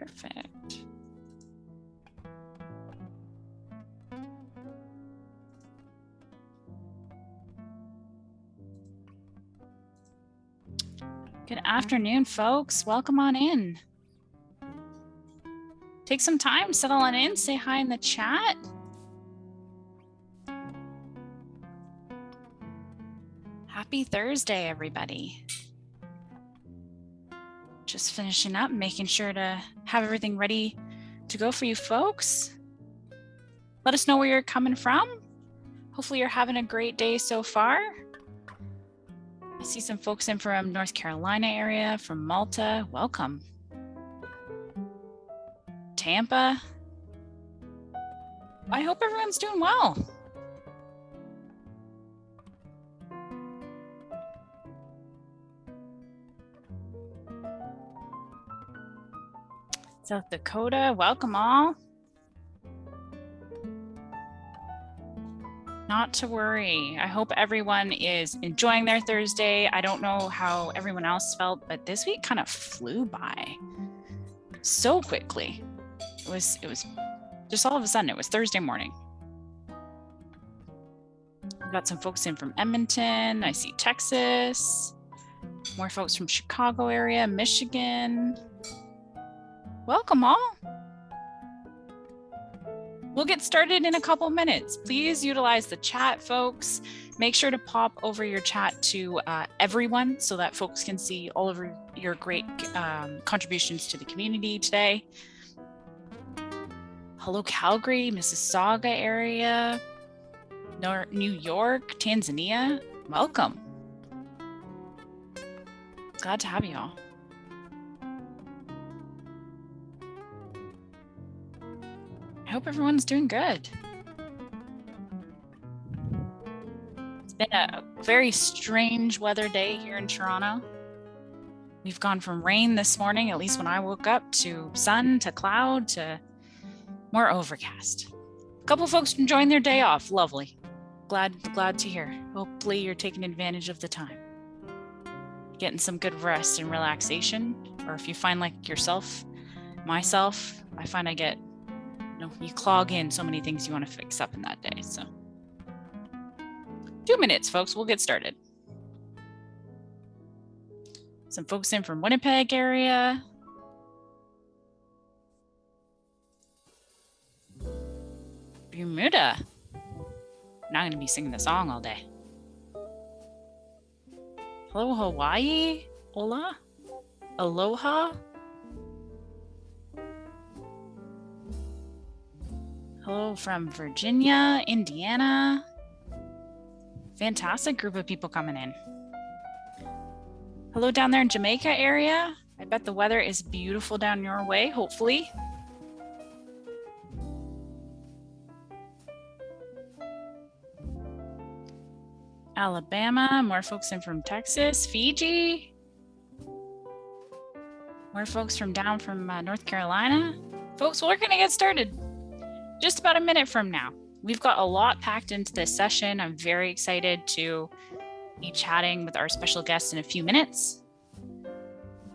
Perfect. Good afternoon, folks. Welcome on in. Take some time, settle on in, say hi in the chat. Happy Thursday, everybody. Just finishing up, making sure to have everything ready to go for you folks. Let us know where you're coming from. Hopefully you're having a great day so far. I see some folks in from North Carolina area, from Malta. Welcome. Tampa. I hope everyone's doing well. South Dakota, welcome all. Not to worry. I hope everyone is enjoying their Thursday. I don't know how everyone else felt, but this week kind of flew by so quickly. It was just all of a sudden, it was Thursday morning. We've got some folks in from Edmonton. I see Texas. More folks from Chicago area, Michigan. Welcome all. We'll get started in a couple minutes. Please utilize the chat, folks. Make sure to pop over your chat to everyone so that folks can see all of your great contributions to the community today. Hello, Calgary, Mississauga area, New York, Tanzania. Welcome. Glad to have you all. I hope everyone's doing good. It's been a very strange weather day here in Toronto. We've gone from rain this morning, at least when I woke up, to sun, to cloud, to more overcast. A couple folks enjoying their day off. Lovely. Glad to hear. Hopefully you're taking advantage of the time. Getting some good rest and relaxation. Or if you find like myself, I find I get you clog in so many things you want to fix up in that day. So 2 minutes, folks, we'll get started. Some folks in from Winnipeg area. Bermuda. I'm not going to be singing the song all day. Hello, Hawaii. Hola. Aloha. Hello from Virginia, Indiana. Fantastic group of people coming in. Hello down there in Jamaica area. I bet the weather is beautiful down your way, hopefully. Alabama, more folks in from Texas, Fiji. More folks from North Carolina. Folks, we're gonna get started. Just about a minute from now. We've got a lot packed into this session. I'm very excited to be chatting with our special guests in a few minutes.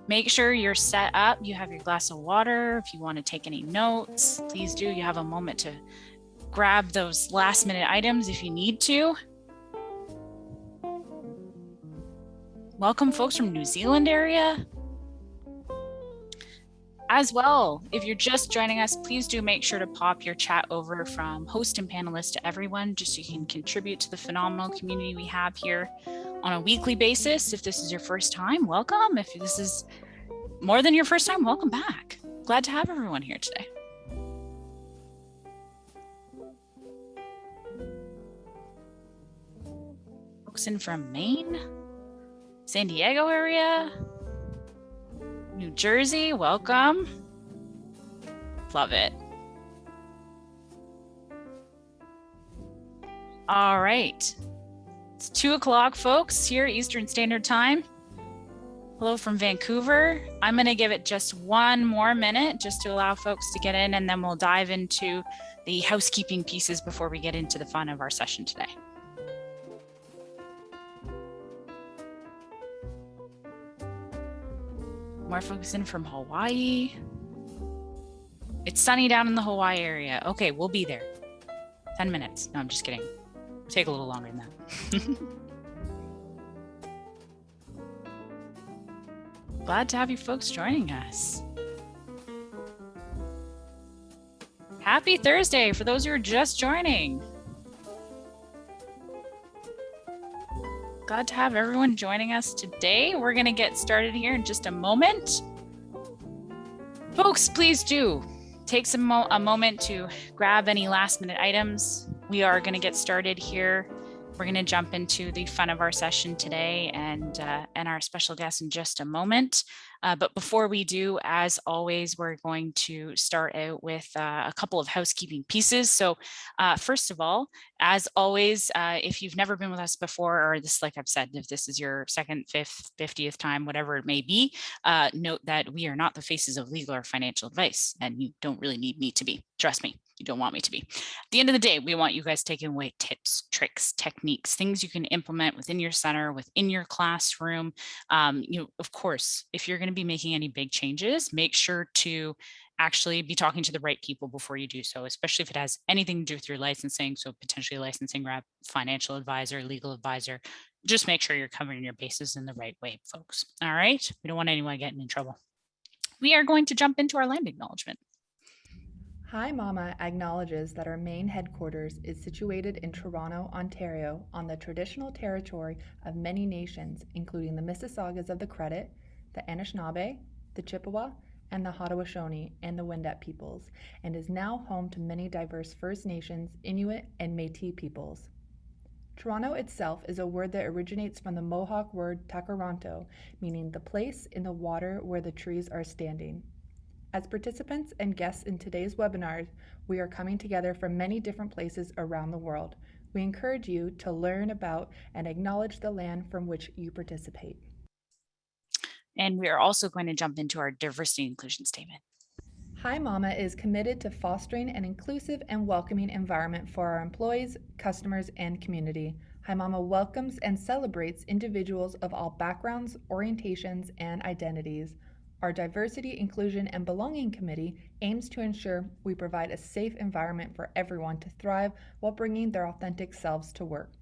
Make sure you're set up. You have your glass of water. If you want to take any notes, please do. You have a moment to grab those last minute items if you need to. Welcome folks from New Zealand area. As well, if you're just joining us, please do make sure to pop your chat over from host and panelist to everyone, just so you can contribute to the phenomenal community we have here on a weekly basis. If this is your first time, welcome. If this is more than your first time, welcome back. Glad to have everyone here today. Folks in from Maine, San Diego area, New Jersey, welcome. Love it. All right. It's 2 o'clock, folks, here Eastern Standard Time. Hello from Vancouver. I'm going to give it just 1 more minute just to allow folks to get in, and then we'll dive into the housekeeping pieces before we get into the fun of our session today. More folks in from Hawaii. It's sunny down in the Hawaii area. Okay, we'll be there. 10 minutes. No, I'm just kidding. It'll take a little longer than that. Glad to have you folks joining us. Happy Thursday for those who are just joining. Glad to have everyone joining us today. We're going to get started here in just a moment. Folks, please do take a moment to grab any last minute items. We are going to get started here. We're going to jump into the fun of our session today and our special guest in just a moment. But before we do, as always, we're going to start out with a couple of housekeeping pieces. So first of all, as always, if you've never been with us before, or this, like I've said, if this is your second, fifth, 50th time, whatever it may be, note that we are not the faces of legal or financial advice, and you don't really need me to be. Trust me, you don't want me to be. At the end of the day, we want you guys taking away tips, tricks, techniques, things you can implement within your center, within your classroom. Of course, if you're going to be making any big changes, make sure to actually be talking to the right people before you do so, especially if it has anything to do with your licensing. So potentially a licensing rep, financial advisor, legal advisor. Just make sure you're covering your bases in the right way, folks. All right. We don't want anyone getting in trouble. We are going to jump into our land acknowledgement. Hi Mama acknowledges that our main headquarters is situated in Toronto, Ontario, on the traditional territory of many nations, including the Mississaugas of the Credit, the Anishinaabe, the Chippewa, and the Haudenosaunee and the Wendat peoples, and is now home to many diverse First Nations, Inuit, and Métis peoples. Toronto itself is a word that originates from the Mohawk word takaranto, meaning the place in the water where the trees are standing. As participants and guests in today's webinar, we are coming together from many different places around the world. We encourage you to learn about and acknowledge the land from which you participate. And we are also going to jump into our diversity and inclusion statement. Hi Mama is committed to fostering an inclusive and welcoming environment for our employees, customers, and community. Hi Mama welcomes and celebrates individuals of all backgrounds, orientations, and identities. Our Diversity, Inclusion, and Belonging Committee aims to ensure we provide a safe environment for everyone to thrive while bringing their authentic selves to work.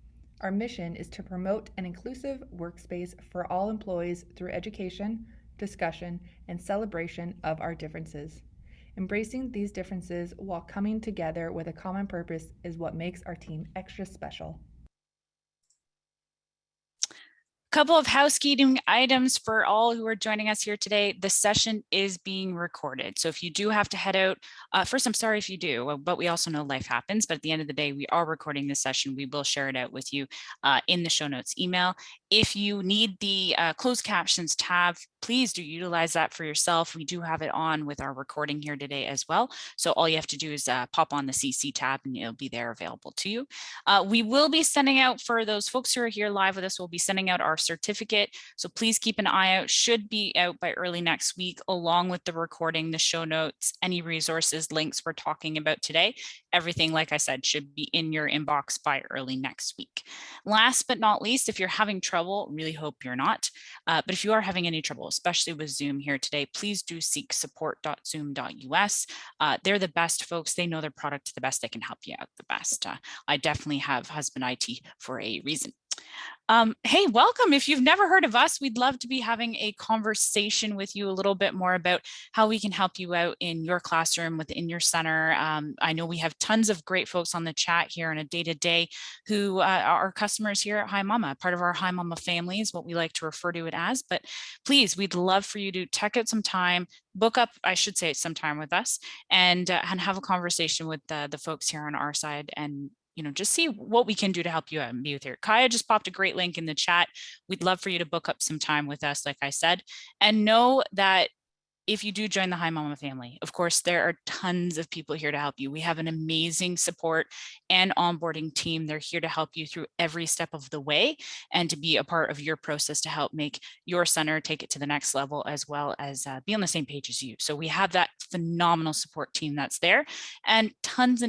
Our mission is to promote an inclusive workspace for all employees through education, discussion, and celebration of our differences. Embracing these differences while coming together with a common purpose is what makes our team extra special. Couple of housekeeping items for all who are joining us here today. The session is being recorded. So if you do have to head out, first, I'm sorry if you do, but we also know life happens. But at the end of the day, we are recording this session. We will share it out with you in the show notes email. If you need the closed captions tab, please do utilize that for yourself. We do have it on with our recording here today as well. So all you have to do is pop on the CC tab and it'll be there available to you. We will be sending out, for those folks who are here live with us, we'll be sending out our certificate. So please keep an eye out, should be out by early next week, along with the recording, the show notes, any resources, links we're talking about today. Everything, like I said, should be in your inbox by early next week. Last but not least, if you're having trouble, really hope you're not, but if you are having any trouble, especially with Zoom here today, please do seek support.zoom.us. They're the best folks. They know their product the best. They can help you out the best. I definitely have husband IT for a reason. Hey, welcome. If you've never heard of us, we'd love to be having a conversation with you a little bit more about how we can help you out in your classroom, within your center. I know we have tons of great folks on the chat here on a day-to-day who are customers here at Hi Mama, part of our Hi Mama family is what we like to refer to it as. But please, we'd love for you to check out some time, book up, I should say, some time with us and have a conversation with the folks here on our side and just see what we can do to help you out and be with you. Kaya just popped a great link in the chat. We'd love for you to book up some time with us, like I said, and know that if you do join the Hi Mama family, of course, there are tons of people here to help you. We have an amazing support and onboarding team. They're here to help you through every step of the way and to be a part of your process to help make your center take it to the next level, as well as be on the same page as you. So we have that phenomenal support team that's there, and tons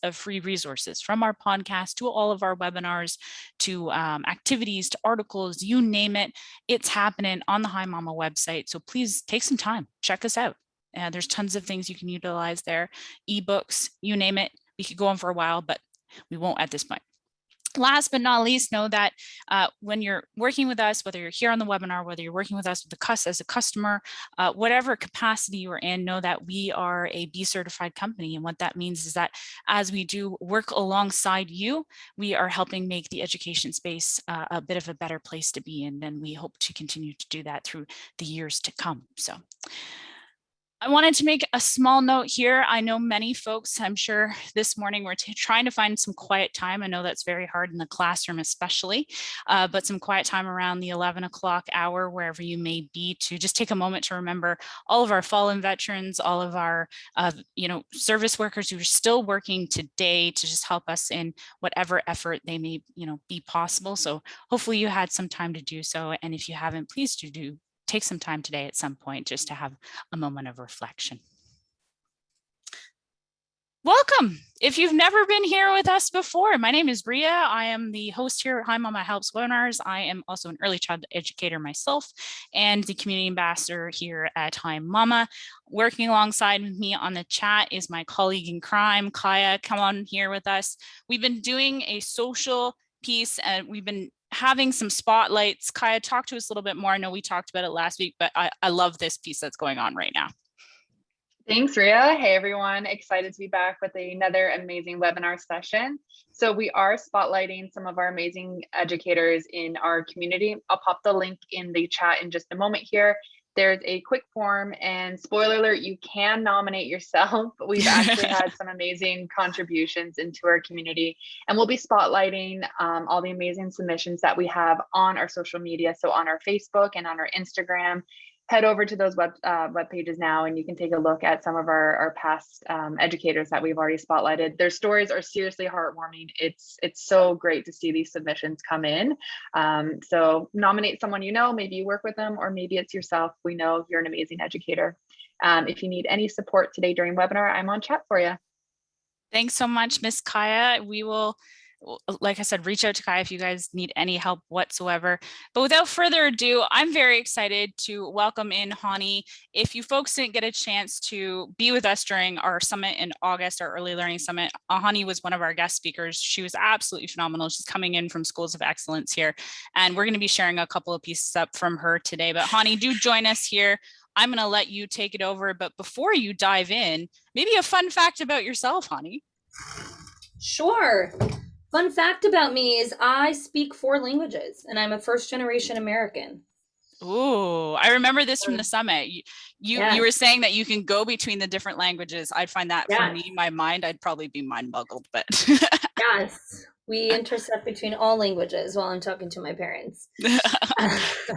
of free resources, from our podcast to all of our webinars to activities to articles, you name it. It's happening on the Hi Mama website. So please take some time, check us out. There's tons of things you can utilize there. eBooks, you name it. We could go on for a while, but we won't at this point. Last but not least, know that when you're working with us, whether you're here on the webinar, whether you're working with us as a customer, whatever capacity you are in, know that we are a B certified company. And what that means is that as we do work alongside you, we are helping make the education space a bit of a better place to be in. And we hope to continue to do that through the years to come. So I wanted to make a small note here. I know many folks, I'm sure this morning we're trying to find some quiet time. I know that's very hard in the classroom especially, but some quiet time around the 11 o'clock hour, wherever you may be, to just take a moment to remember all of our fallen veterans, all of our service workers who are still working today to just help us in whatever effort they may be possible. So hopefully you had some time to do so. And if you haven't, please do take some time today at some point just to have a moment of reflection. Welcome. If you've never been here with us before, my name is Ria. I am the host here at Hi Mama Helps Webinars. I am also an early child educator myself and the community ambassador here at Hi Mama. Working alongside me on the chat is my colleague in crime, Kaya. Come on here with us. We've been doing a social piece and we've been having some spotlights. Kaya, talk to us a little bit more. I know we talked about it last week, but I love this piece that's going on right now. Thanks, Ria. Hey, everyone. Excited to be back with another amazing webinar session. So we are spotlighting some of our amazing educators in our community. I'll pop the link in the chat in just a moment here. There's a quick form, and spoiler alert, you can nominate yourself. We've actually had some amazing contributions into our community, and we'll be spotlighting all the amazing submissions that we have on our social media. So on our Facebook and on our Instagram, head over to those web pages now, and you can take a look at some of our past educators that we've already spotlighted. Their stories are seriously heartwarming. It's so great to see these submissions come in. So nominate someone you know, maybe you work with them, or maybe it's yourself. We know you're an amazing educator. If you need any support today during webinar, I'm on chat for you. Thanks so much, Miss Kaya. We will, like I said, reach out to Kaya if you guys need any help whatsoever. But without further ado, I'm very excited to welcome in Chanie. If you folks didn't get a chance to be with us during our summit in August, our early learning summit, Chanie was one of our guest speakers. She was absolutely phenomenal. She's coming in from Schools of Excellence here, and we're going to be sharing a couple of pieces up from her today. But Chanie, do join us here. I'm going to let you take it over. But before you dive in, maybe a fun fact about yourself, Chanie. Sure. Fun fact about me is I speak 4 languages and I'm a first-generation American. Ooh, I remember this from the summit. You were saying that you can go between the different languages. I'd find that for me, my mind, I'd probably be mind boggled, but yes, we intercept between all languages while I'm talking to my parents.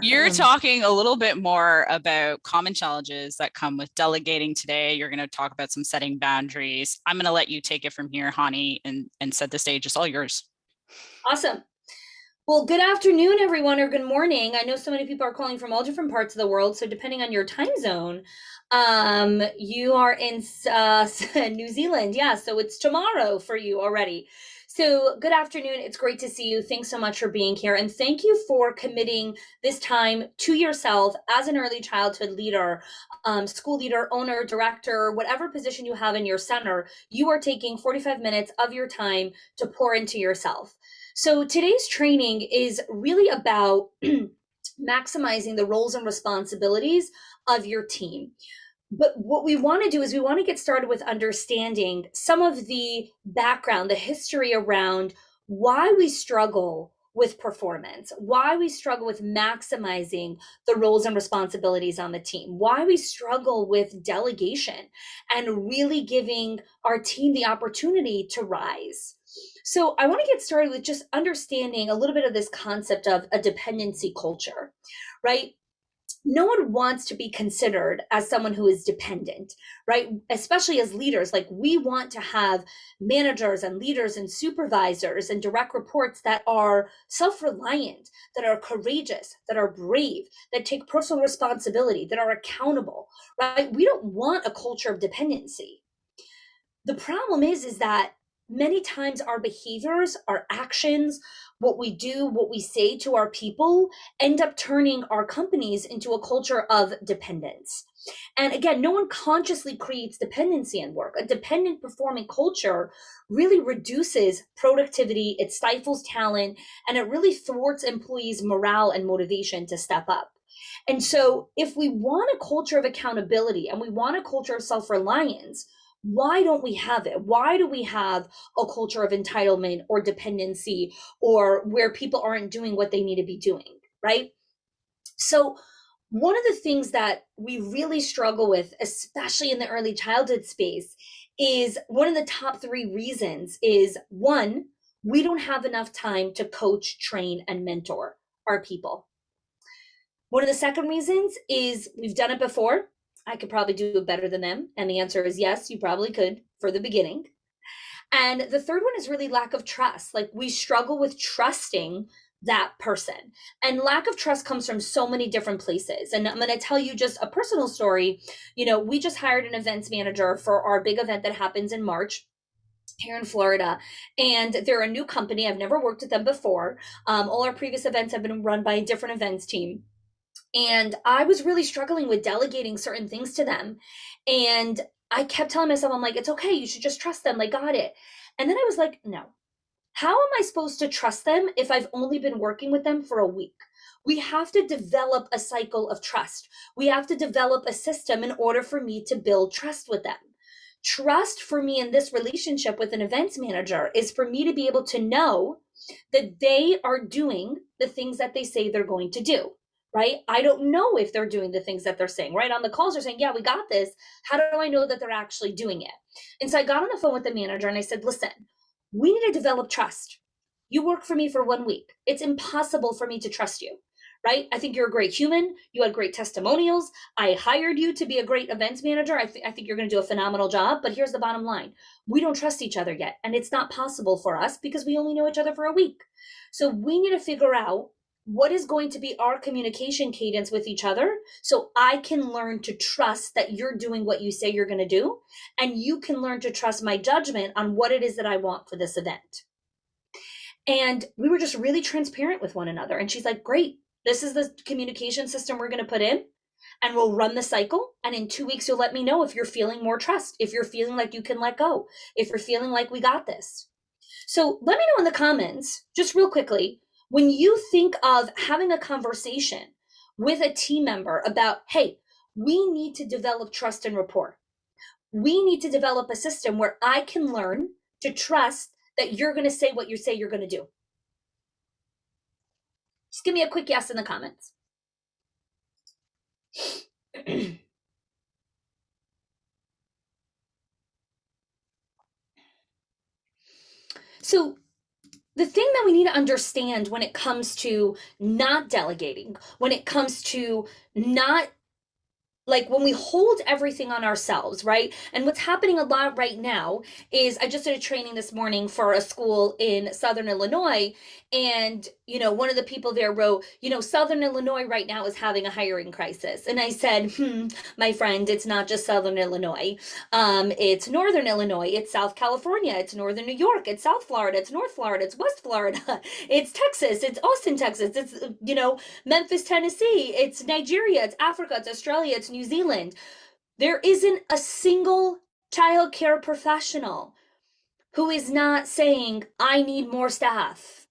You're talking a little bit more about common challenges that come with delegating today. You're going to talk about some setting boundaries. I'm going to let you take it from here, Chanie, and set the stage. It's all yours. Awesome. Well, good afternoon, everyone, or good morning. I know so many people are calling from all different parts of the world, so depending on your time zone, you are in New Zealand. Yeah, so it's tomorrow for you already. So good afternoon. It's great to see you. Thanks so much for being here. And thank you for committing this time to yourself as an early childhood leader, school leader, owner, director, whatever position you have in your center. You are taking 45 minutes of your time to pour into yourself. So today's training is really about maximizing the roles and responsibilities of your team. But what we want to do is we want to get started with understanding some of the background, the history around why we struggle with performance, why we struggle with maximizing the roles and responsibilities on the team, why we struggle with delegation and really giving our team the opportunity to rise. So I want to get started with just understanding a little bit of this concept of a dependency culture, right? No one wants to be considered as someone who is dependent, right? Especially as leaders, like we want to have managers and leaders and supervisors and direct reports that are self-reliant, that are courageous, that are brave, that take personal responsibility, that are accountable, right? We don't want a culture of dependency. The problem is that many times our behaviors, our actions, what we do, what we say to our people end up turning our companies into a culture of dependence. And again, no one consciously creates dependency in work. A dependent performing culture really reduces productivity, it stifles talent, and it really thwarts employees' morale and motivation to step up. And so, if we want a culture of accountability and we want a culture of self reliance, why don't we have it? Why do we have a culture of entitlement or dependency, or where people aren't doing what they need to be doing, right? So, one of the things that we really struggle with, especially in the early childhood space, is one of the top 3 reasons is one, we don't have enough time to coach, train, and mentor our people. One of the second reasons is we've done it before. I could probably do it better than them. And the answer is yes, you probably could for the beginning. And the third one is really lack of trust. Like, we struggle with trusting that person. And lack of trust comes from so many different places. And I'm going to tell you just a personal story. We just hired an events manager for our big event that happens in March here in Florida. And they're a new company. I've never worked with them before. All our previous events have been run by a different events team. And I was really struggling with delegating certain things to them. And I kept telling myself, I'm like, it's okay. You should just trust them. They got it. And then I was like, no, how am I supposed to trust them if I've only been working with them for a week? We have to develop a cycle of trust. We have to develop a system in order for me to build trust with them. Trust for me in this relationship with an events manager is for me to be able to know that they are doing the things that they say they're going to do. Right? I don't know if they're doing the things that they're saying, right? On the calls, they're saying, yeah, we got this. How do I know that they're actually doing it? And so I got on the phone with the manager and I said, listen, we need to develop trust. You work for me for 1 week. It's impossible for me to trust you, right? I think you're a great human. You had great testimonials. I hired you to be a great events manager. I think you're going to do a phenomenal job. But here's the bottom line. We don't trust each other yet. And it's not possible for us because we only know each other for a week. So we need to figure out what is going to be our communication cadence with each other so I can learn to trust that you're doing what you say you're going to do, and you can learn to trust my judgment on what it is that I want for this event. And we were just really transparent with one another. And she's like, great, this is the communication system we're going to put in, and we'll run the cycle. And in 2 weeks, you'll let me know if you're feeling more trust, if you're feeling like you can let go, if you're feeling like we got this. So let me know in the comments, just real quickly, when you think of having a conversation with a team member about, hey, we need to develop trust and rapport. We need to develop a system where I can learn to trust that you're going to say what you say you're going to do. Just give me a quick yes in the comments. So the thing that we need to understand when it comes to not delegating, when it comes to not, like, when we hold everything on ourselves, right? And what's happening a lot right now is I just did a training this morning for a school in Southern Illinois. And, one of the people there wrote, Southern Illinois right now is having a hiring crisis. And I said, my friend, it's not just Southern Illinois. It's Northern Illinois. It's South California. It's Northern New York. It's South Florida. It's North Florida. It's West Florida. It's Texas. It's Austin, Texas. It's, Memphis, Tennessee. It's Nigeria. It's Africa. It's Australia. It's New Zealand. There isn't a single childcare professional who is not saying, I need more staff.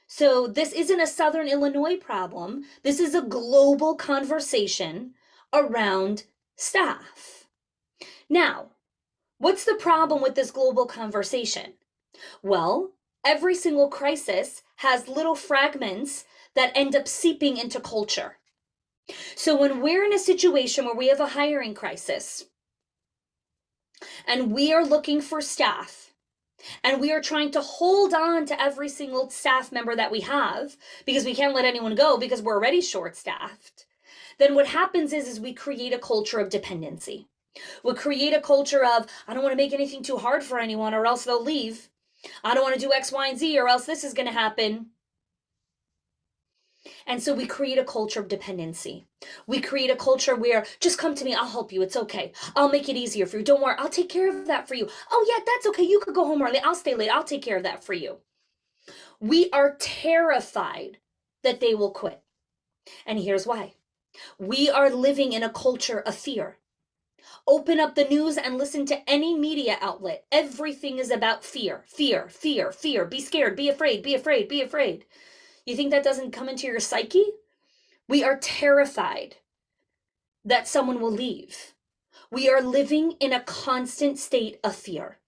So this isn't a Southern Illinois problem. This is a global conversation around staff. Now, what's the problem with this global conversation? Well, every single crisis has little fragments that end up seeping into culture. So when we're in a situation where we have a hiring crisis and we are looking for staff, and we are trying to hold on to every single staff member that we have because we can't let anyone go because we're already short-staffed, then what happens is we create a culture of dependency. We create a culture of, I don't want to make anything too hard for anyone or else they'll leave. I don't want to do X, Y, and Z or else this is going to happen. And so we create a culture of dependency. We create a culture where, just come to me, I'll help you, it's okay. I'll make it easier for you. Don't worry, I'll take care of that for you. Oh yeah, that's okay, you could go home early. I'll stay late, I'll take care of that for you. We are terrified that they will quit. And here's why. We are living in a culture of fear. Open up the news and listen to any media outlet. Everything is about fear, fear, fear, fear. Be scared, be afraid, be afraid, be afraid. You think that doesn't come into your psyche? We are terrified that someone will leave. We are living in a constant state of fear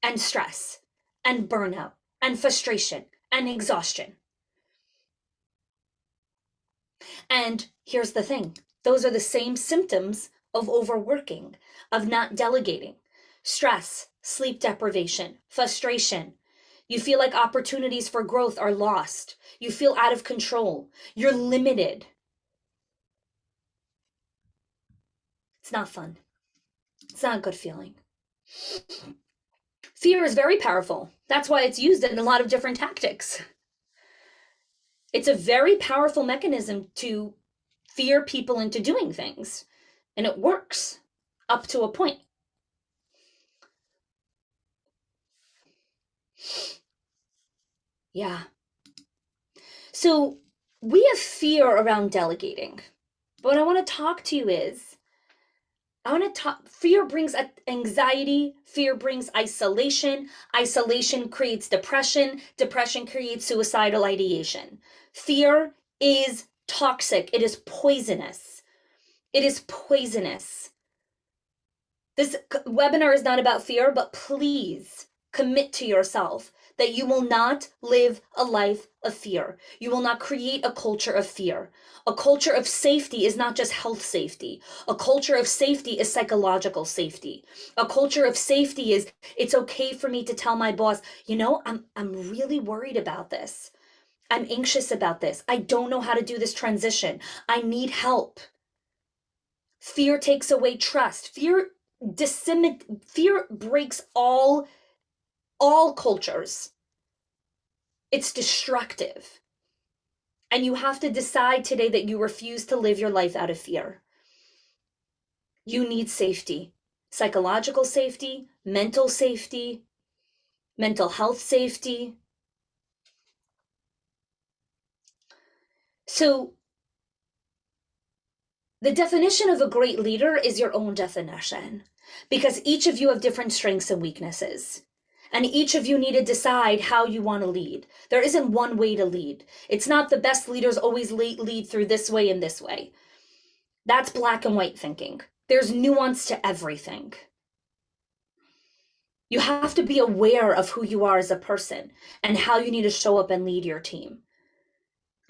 and stress and burnout and frustration and exhaustion. And here's the thing. Those are the same symptoms of overworking, of not delegating. Stress, sleep deprivation, frustration. You feel like opportunities for growth are lost. You feel out of control. You're limited. It's not fun. It's not a good feeling. Fear is very powerful. That's why it's used in a lot of different tactics. It's a very powerful mechanism to fear people into doing things. And it works up to a point. Yeah. So we have fear around delegating. But what I want to talk to you is, fear brings anxiety, fear brings isolation, isolation creates depression, depression creates suicidal ideation. Fear is toxic, it is poisonous. It is poisonous. This webinar is not about fear, but please commit to yourself that you will not live a life of fear. You will not create a culture of fear. A culture of safety is not just health safety. A culture of safety is psychological safety. A culture of safety is, it's okay for me to tell my boss, you know, I'm really worried about this. I'm anxious about this. I don't know how to do this transition. I need help. Fear takes away trust. Fear breaks all cultures. It's destructive. And you have to decide today that you refuse to live your life out of fear. You need safety, psychological safety, mental health safety. So the definition of a great leader is your own definition, because each of you have different strengths and weaknesses. And each of you need to decide how you want to lead. There isn't one way to lead. It's not the best leaders always lead through this way and this way. That's black and white thinking. There's nuance to everything. You have to be aware of who you are as a person and how you need to show up and lead your team.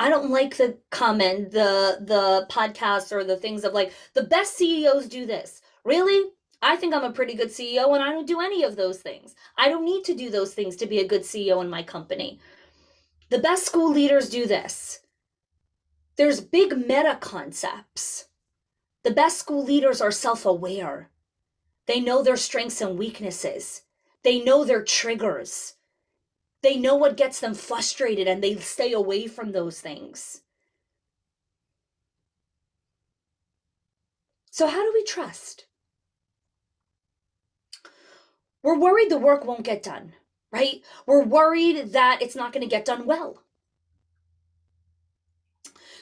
I don't like the comment, the podcast or the things of like, the best CEOs do this. Really? I think I'm a pretty good CEO and I don't do any of those things. I don't need to do those things to be a good CEO in my company. The best school leaders do this. There's big meta concepts. The best school leaders are self-aware. They know their strengths and weaknesses. They know their triggers. They know what gets them frustrated and they stay away from those things. So how do we trust? We're worried the work won't get done, right? We're worried that it's not going to get done well.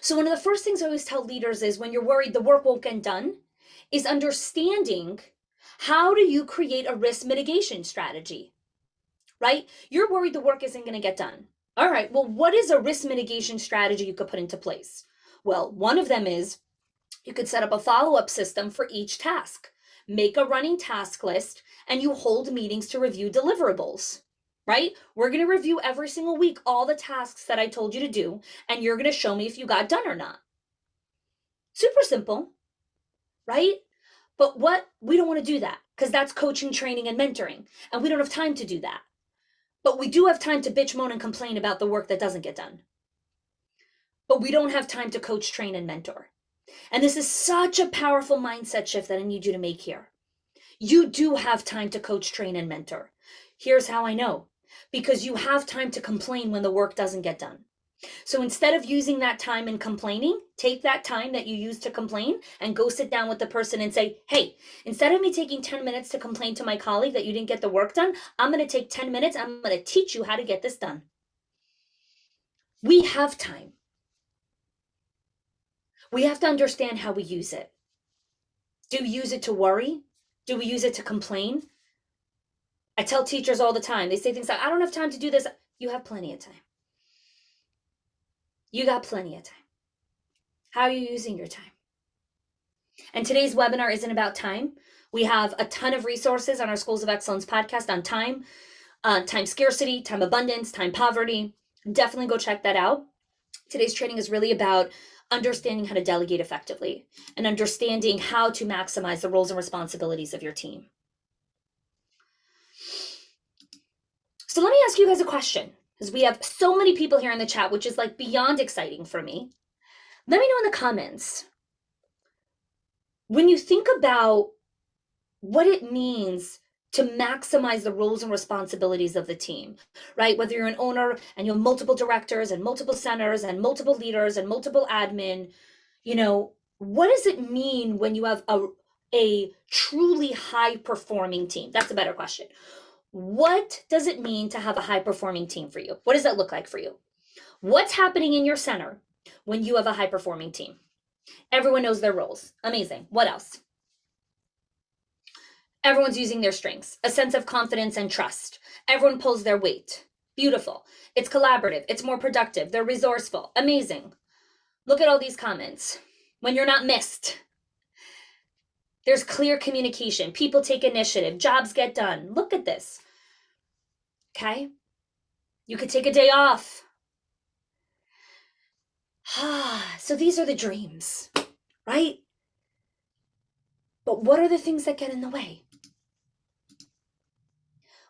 So one of the first things I always tell leaders is when you're worried the work won't get done is understanding how do you create a risk mitigation strategy, right? You're worried the work isn't going to get done. All right, well, what is a risk mitigation strategy you could put into place? Well, one of them is you could set up a follow-up system for each task. Make a running task list and you hold meetings to review deliverables, right? We're going to review every single week all the tasks that I told you to do, and you're going to show me if you got done or not. Super simple, right? But we don't want to do that because that's coaching, training, and mentoring, and we don't have time to do that. But we do have time to bitch, moan, and complain about the work that doesn't get done. But we don't have time to coach, train, and mentor. And this is such a powerful mindset shift that I need you to make here. You do have time to coach, train, and mentor. Here's how I know. Because you have time to complain when the work doesn't get done. So instead of using that time in complaining, take that time that you used to complain and go sit down with the person and say, hey, instead of me taking 10 minutes to complain to my colleague that you didn't get the work done, I'm going to take 10 minutes. I'm going to teach you how to get this done. We have time. We have to understand how we use it. Do we use it to worry? Do we use it to complain? I tell teachers all the time, they say things like, I don't have time to do this. You have plenty of time. You got plenty of time. How are you using your time? And today's webinar isn't about time. We have a ton of resources on our Schools of Excellence podcast on time, time scarcity, time abundance, time poverty. Definitely go check that out. Today's training is really about understanding how to delegate effectively and understanding how to maximize the roles and responsibilities of your team. So let me ask you guys a question, because we have so many people here in the chat, which is like beyond exciting for me. Let me know in the comments, when you think about what it means to maximize the roles and responsibilities of the team, right? Whether you're an owner and you have multiple directors and multiple centers and multiple leaders and multiple admin, what does it mean when you have a truly high performing team? That's a better question. What does it mean to have a high performing team for you? What does that look like for you? What's happening in your center when you have a high performing team? Everyone knows their roles. Amazing. What else? Everyone's using their strengths, a sense of confidence and trust. Everyone pulls their weight. Beautiful. It's collaborative. It's more productive. They're resourceful. Amazing. Look at all these comments. When you're not missed. There's clear communication. People take initiative. Jobs get done. Look at this. Okay? You could take a day off. So these are the dreams, right? But what are the things that get in the way?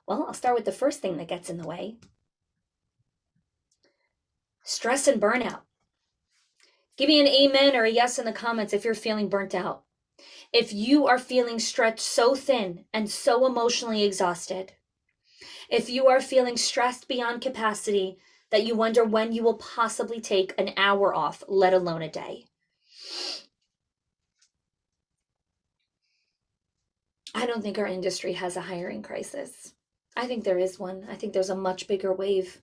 Well, I'll start with the first thing that gets in the way. Stress and burnout. Give me an amen or a yes in the comments if you're feeling burnt out. If you are feeling stretched so thin and so emotionally exhausted. If you are feeling stressed beyond capacity that you wonder when you will possibly take an hour off, let alone a day. I don't think our industry has a hiring crisis. I think there is one. I think there's a much bigger wave.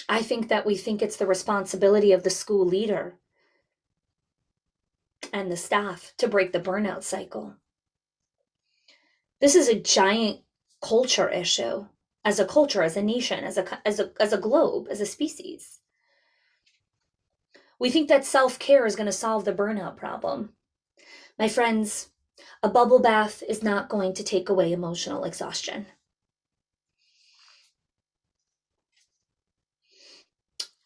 I think that we think it's the responsibility of the school leader and the staff to break the burnout cycle. This is a giant culture issue, as a culture, as a nation, as a globe, as a species. We think that self-care is going to solve the burnout problem. My friends, a bubble bath is not going to take away emotional exhaustion.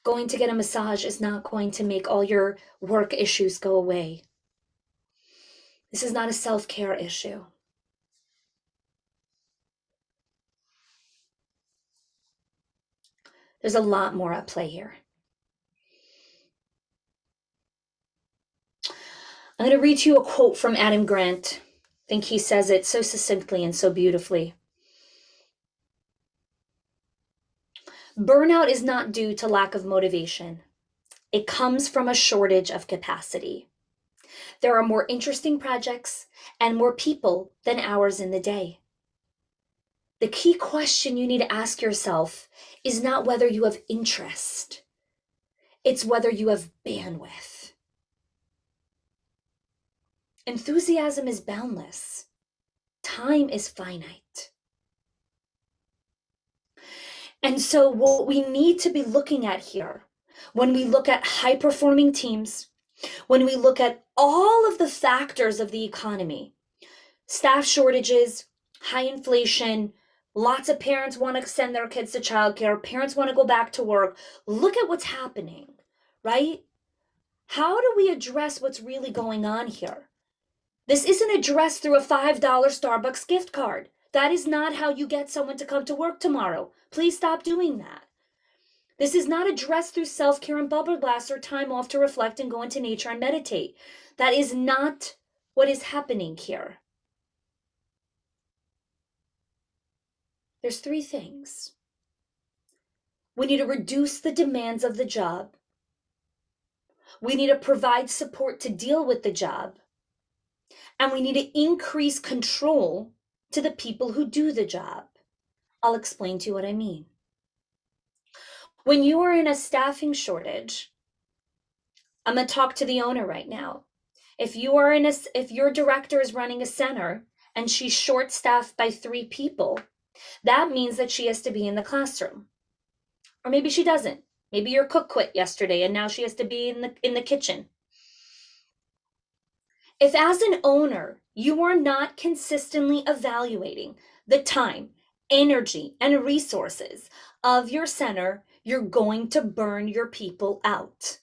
Going to get a massage is not going to make all your work issues go away. This is not a self-care issue. There's a lot more at play here. I'm going to read to you a quote from Adam Grant. I think he says it so succinctly and so beautifully. Burnout is not due to lack of motivation. It comes from a shortage of capacity. There are more interesting projects and more people than hours in the day. The key question you need to ask yourself is not whether you have interest. It's whether you have bandwidth. Enthusiasm is boundless. Time is finite. And so what we need to be looking at here, when we look at high-performing teams, when we look at all of the factors of the economy, staff shortages, high inflation, lots of parents want to send their kids to childcare, parents want to go back to work, look at what's happening, right? How do we address what's really going on here? This isn't addressed through a $5 Starbucks gift card. That is not how you get someone to come to work tomorrow. Please stop doing that. This is not addressed through self-care and bubble baths or time off to reflect and go into nature and meditate. That is not what is happening here. There's three things. We need to reduce the demands of the job. We need to provide support to deal with the job. And we need to increase control to the people who do the job. I'll explain to you what I mean. When you are in a staffing shortage, I'm going to talk to the owner right now. If your director is running a center and she's short staffed by 3 people, that means that she has to be in the classroom. Or maybe she doesn't. Maybe your cook quit yesterday and now she has to be in the kitchen. If as an owner, you are not consistently evaluating the time, energy, and resources of your center, you're going to burn your people out.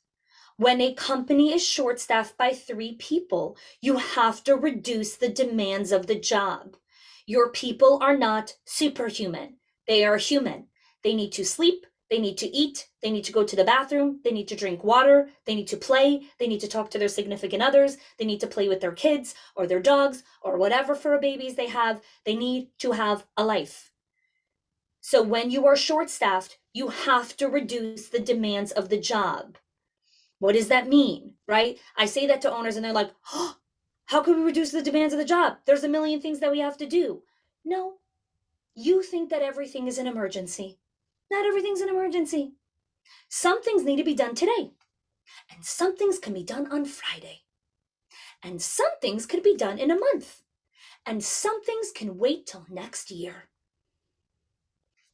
When a company is short staffed by 3 people, you have to reduce the demands of the job. Your people are not superhuman. They are human. They need to sleep. They need to eat. They need to go to the bathroom. They need to drink water. They need to play. They need to talk to their significant others. They need to play with their kids or their dogs or whatever fur babies they have. They need to have a life. So when you are short staffed, you have to reduce the demands of the job. What does that mean, right? I say that to owners and they're like, oh, how can we reduce the demands of the job? There's a million things that we have to do. No, you think that everything is an emergency. Not everything's an emergency. Some things need to be done today. And some things can be done on Friday. And some things could be done in a month. And some things can wait till next year.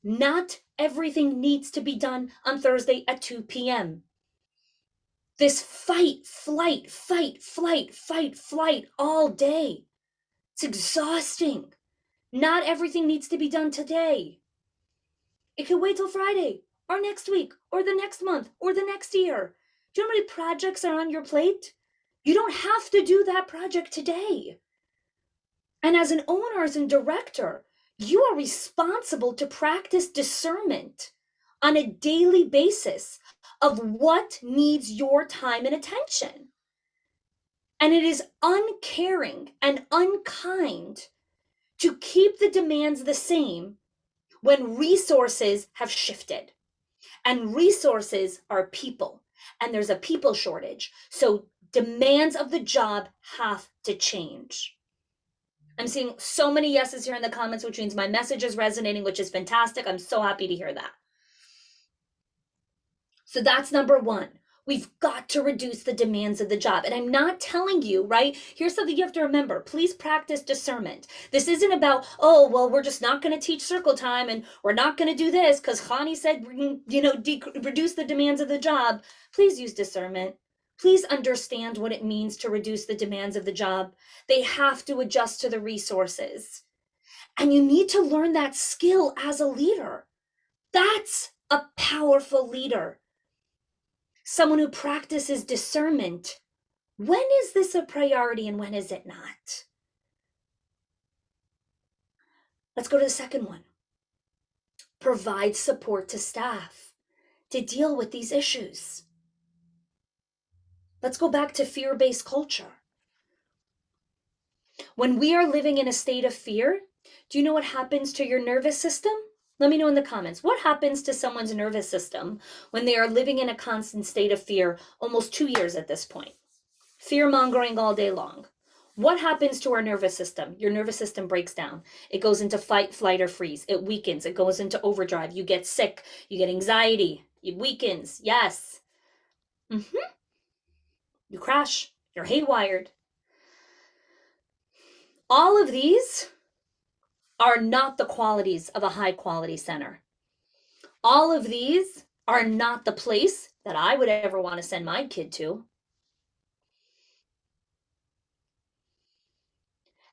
Not everything needs to be done on Thursday at 2 p.m. This fight, flight all day. It's exhausting. Not everything needs to be done today. It can wait till Friday or next week or the next month or the next year. Do you know how many projects are on your plate? You don't have to do that project today. And as an owner, as a director, you are responsible to practice discernment on a daily basis of what needs your time and attention. And it is uncaring and unkind to keep the demands the same when resources have shifted. And resources are people, and there's a people shortage. So demands of the job have to change. I'm seeing so many yeses here in the comments, which means my message is resonating, which is fantastic. I'm so happy to hear that. So that's number 1. We've got to reduce the demands of the job. And I'm not telling you, right? Here's something you have to remember. Please practice discernment. This isn't about, oh, well, we're just not going to teach circle time and we're not going to do this because Chanie said, reduce the demands of the job. Please use discernment. Please understand what it means to reduce the demands of the job. They have to adjust to the resources. And you need to learn that skill as a leader. That's a powerful leader. Someone who practices discernment. When is this a priority and when is it not? Let's go to the second one. Provide support to staff to deal with these issues. Let's go back to fear-based culture. When we are living in a state of fear, do you know what happens to your nervous system? Let me know in the comments. What happens to someone's nervous system when they are living in a constant state of fear, almost 2 years at this point? Fear-mongering all day long. What happens to our nervous system? Your nervous system breaks down. It goes into fight, flight, or freeze. It weakens. It goes into overdrive. You get sick. You get anxiety. It weakens. Yes. You crash. You're haywired. All of these are not the qualities of a high-quality center. All of these are not the place that I would ever want to send my kid to.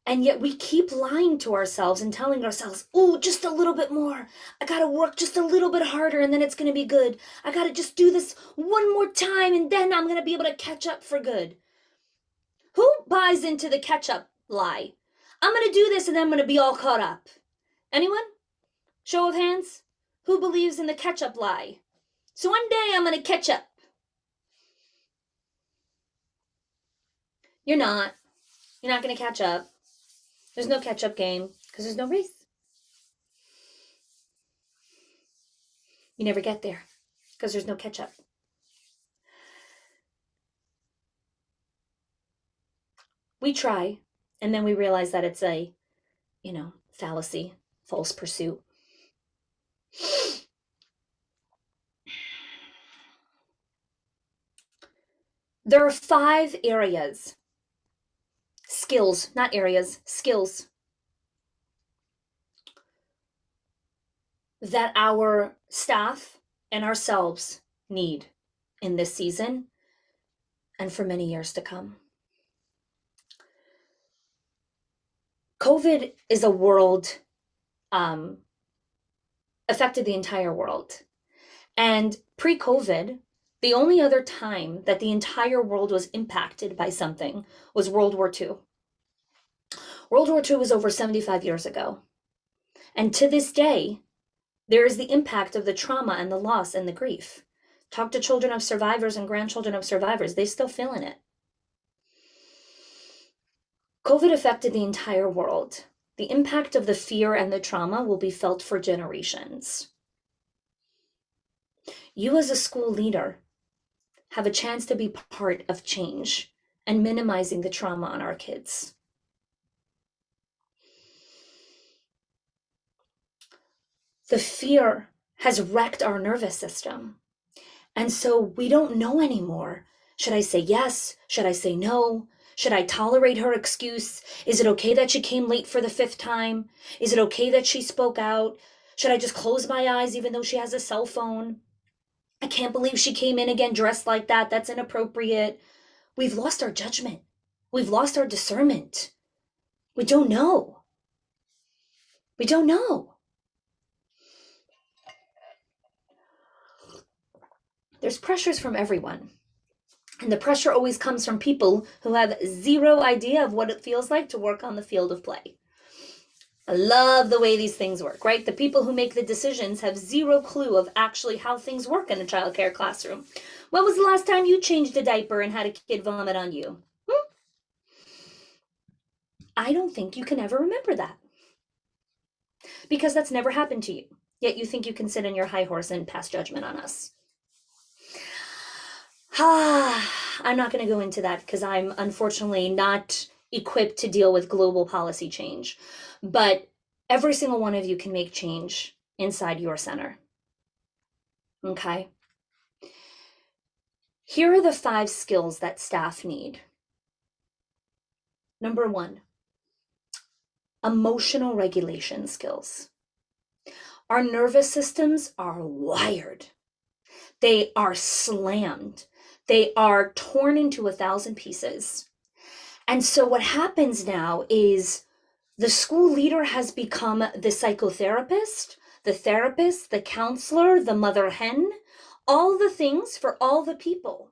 And yet we keep lying to ourselves and telling ourselves, oh, just a little bit more. I got to work just a little bit harder and then it's going to be good. I got to just do this one more time and then I'm going to be able to catch up for good. Who buys into the catch-up lie? I'm going to do this and then I'm going to be all caught up. Anyone? Show of hands. Who believes in the catch-up lie? So one day I'm going to catch up. You're not. You're not going to catch up. There's no catch-up game because there's no race. You never get there because there's no catch-up. We try, and then we realize that it's a, fallacy, false pursuit. There are 5 areas, skills, not areas, skills, that our staff and ourselves need in this season and for many years to come. COVID is a world, affected the entire world. And pre-COVID, the only other time that the entire world was impacted by something was World War II. World War II was over 75 years ago. And to this day, there is the impact of the trauma and the loss and the grief. Talk to children of survivors and grandchildren of survivors, they still feeling it. COVID affected the entire world. The impact of the fear and the trauma will be felt for generations. You as a school leader have a chance to be part of change and minimizing the trauma on our kids. The fear has wrecked our nervous system. And so we don't know anymore. Should I say yes? Should I say no? Should I tolerate her excuse? Is it okay that she came late for the 5th time? Is it okay that she spoke out? Should I just close my eyes even though she has a cell phone? I can't believe she came in again dressed like that. That's inappropriate. We've lost our judgment. We've lost our discernment. We don't know. We don't know. There's pressures from everyone. And the pressure always comes from people who have zero idea of what it feels like to work on the field of play. I love the way these things work, right? The people who make the decisions have zero clue of actually how things work in a childcare classroom. When was the last time you changed a diaper and had a kid vomit on you? I don't think you can ever remember that. Because that's never happened to you. Yet you think you can sit on your high horse and pass judgment on us. I'm not going to go into that because I'm unfortunately not equipped to deal with global policy change. But every single one of you can make change inside your center. Okay? Here are the 5 skills that staff need. Number 1, emotional regulation skills. Our nervous systems are wired. They are slammed. They are torn into 1,000 pieces. And so what happens now is the school leader has become the psychotherapist, the therapist, the counselor, the mother hen, all the things for all the people.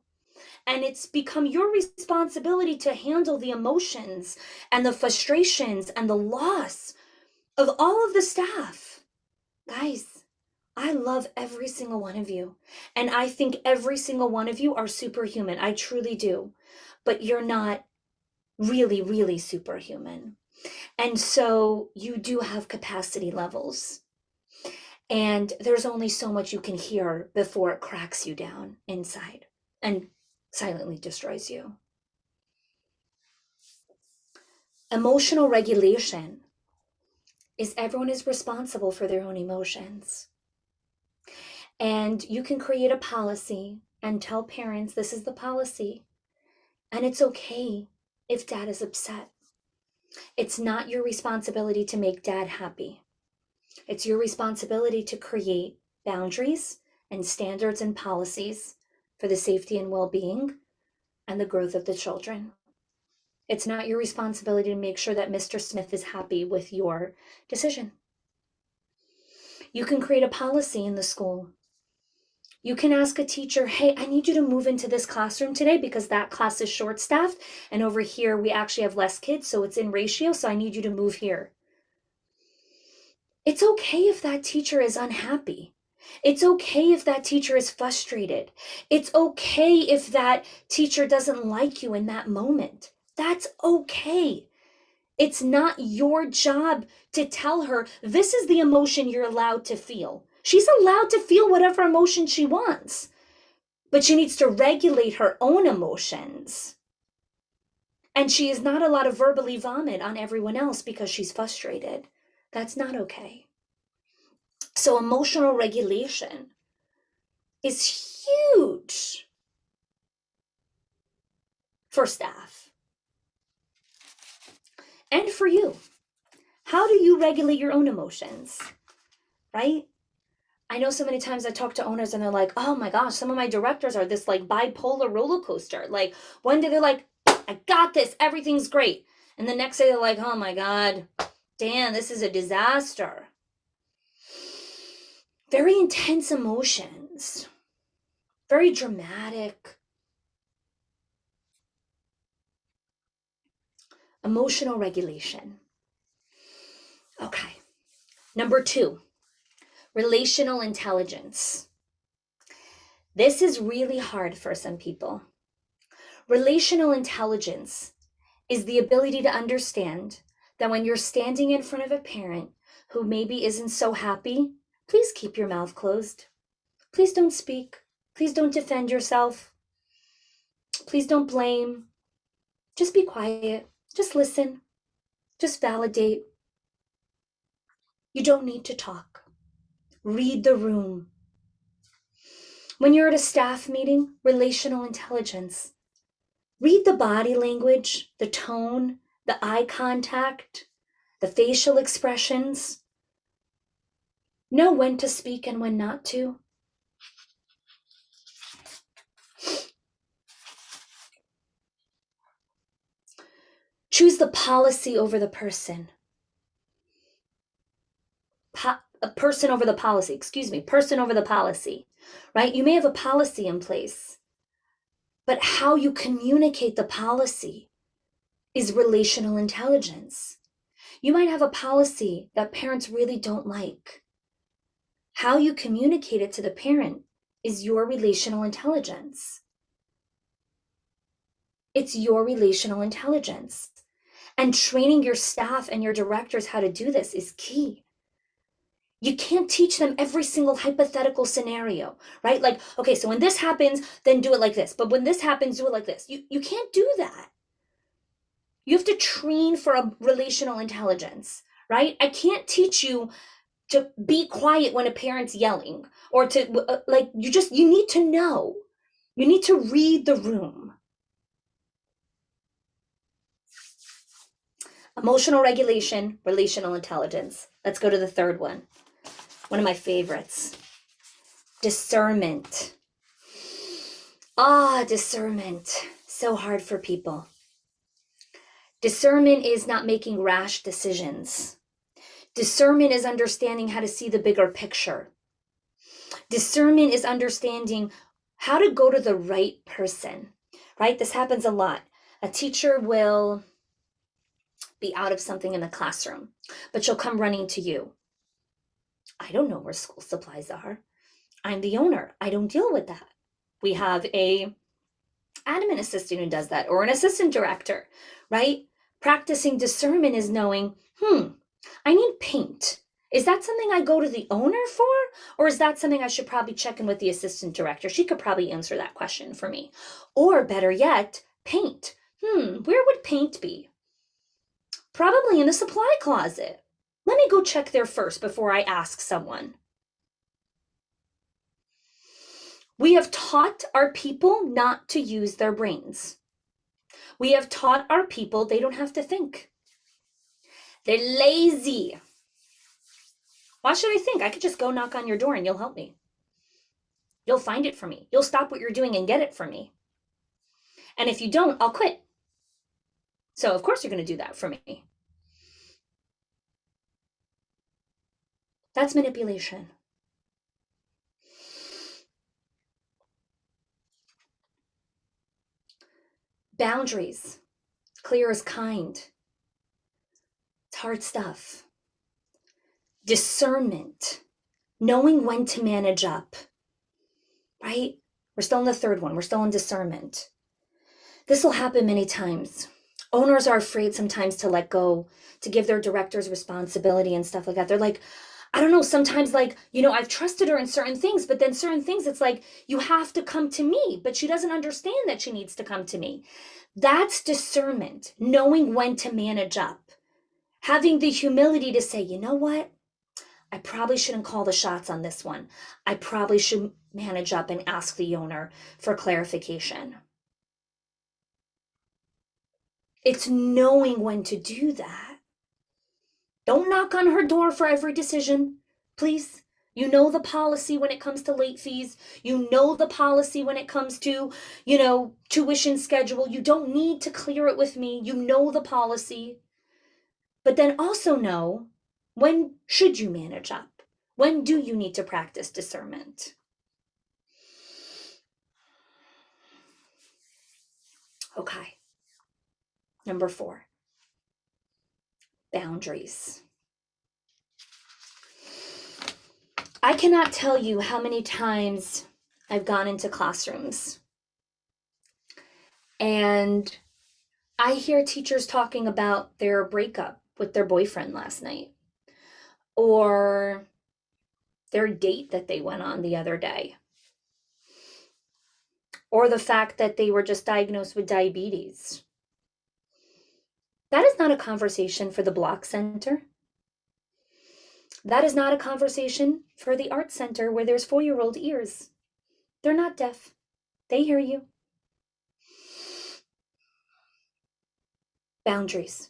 And it's become your responsibility to handle the emotions and the frustrations and the loss of all of the staff. Guys, I love every single one of you. And I think every single one of you are superhuman. I truly do. But you're not really, really superhuman. And so you do have capacity levels. And there's only so much you can hear before it cracks you down inside and silently destroys you. Emotional regulation is everyone is responsible for their own emotions. And you can create a policy and tell parents this is the policy. And it's okay if dad is upset. It's not your responsibility to make dad happy. It's your responsibility to create boundaries and standards and policies for the safety and well-being and the growth of the children. It's not your responsibility to make sure that Mr. Smith is happy with your decision. You can create a policy in the school. You can ask a teacher, hey, I need you to move into this classroom today because that class is short-staffed, and over here we actually have less kids, so it's in ratio, so I need you to move here. It's okay if that teacher is unhappy. It's okay if that teacher is frustrated. It's okay if that teacher doesn't like you in that moment. That's okay. It's not your job to tell her, this is the emotion you're allowed to feel. She's allowed to feel whatever emotion she wants, but she needs to regulate her own emotions. And she is not allowed to verbally vomit on everyone else because she's frustrated. That's not okay. So emotional regulation is huge. for staff and for you. How do you regulate your own emotions, right? I know so many times I talk to owners and they're like, oh my gosh, some of my directors are this like bipolar roller coaster. Like one day they're like, I got this, everything's great. And the next day they're like, oh my God, Dan, this is a disaster. Very intense emotions, very dramatic. Emotional regulation. Okay. Number 2, relational intelligence. This is really hard for some people. Relational intelligence is the ability to understand that when you're standing in front of a parent who maybe isn't so happy, please keep your mouth closed. Please don't speak. Please don't defend yourself. Please don't blame. Just be quiet. Just listen. Just validate. You don't need to talk. Read the room. When you're at a staff meeting, relational intelligence. Read the body language, the tone, the eye contact, the facial expressions. Know when to speak and when not to. Choose the policy over the person. Person over the policy, right? You may have a policy in place, but how you communicate the policy is relational intelligence. You might have a policy that parents really don't like. How you communicate it to the parent is your relational intelligence. It's your relational intelligence. And training your staff and your directors how to do this is key. You can't teach them every single hypothetical scenario, right? Like, okay, so when this happens, then do it like this. But when this happens, do it like this. You can't do that. You have to train for a relational intelligence, right? I can't teach you to be quiet when a parent's yelling or to, you need to know. You need to read the room. Emotional regulation, relational intelligence. Let's go to the third one. One of my favorites. Discernment. Discernment. So hard for people. Discernment is not making rash decisions. Discernment is understanding how to see the bigger picture. Discernment is understanding how to go to the right person, right? This happens a lot. A teacher will be out of something in the classroom, but she'll come running to you. I don't know where school supplies are. I'm the owner. I don't deal with that. We have a admin assistant who does that, or an assistant director, right? Practicing discernment is knowing, I need paint. Is that something I go to the owner for? Or is that something I should probably check in with the assistant director? She could probably answer that question for me. Or better yet, paint. Where would paint be? Probably in the supply closet. Let me go check there first before I ask someone. We have taught our people not to use their brains. We have taught our people they don't have to think. They're lazy. Why should I think? I could just go knock on your door and you'll help me. You'll find it for me. You'll stop what you're doing and get it for me. And if you don't, I'll quit. So of course you're going to do that for me. That's manipulation. Boundaries. Clear as kind. It's hard stuff. Discernment. Knowing when to manage up. Right? We're still in the third one. We're still in discernment. This will happen many times. Owners are afraid sometimes to let go, to give their directors responsibility and stuff like that. They're like, I don't know, sometimes I've trusted her in certain things, but then certain things, it's like, you have to come to me, but she doesn't understand that she needs to come to me. That's discernment, knowing when to manage up, having the humility to say, you know what? I probably shouldn't call the shots on this one. I probably should manage up and ask the owner for clarification. It's knowing when to do that. Don't knock on her door for every decision, please. You know the policy when it comes to late fees. You know the policy when it comes to, tuition schedule. You don't need to clear it with me. You know the policy. But then also know, when should you manage up? When do you need to practice discernment? Okay. Number 4, boundaries. I cannot tell you how many times I've gone into classrooms and I hear teachers talking about their breakup with their boyfriend last night, or their date that they went on the other day, or the fact that they were just diagnosed with diabetes. That is not a conversation for the Block Center. That is not a conversation for the Art Center where there's 4-year-old ears. They're not deaf. They hear you. Boundaries.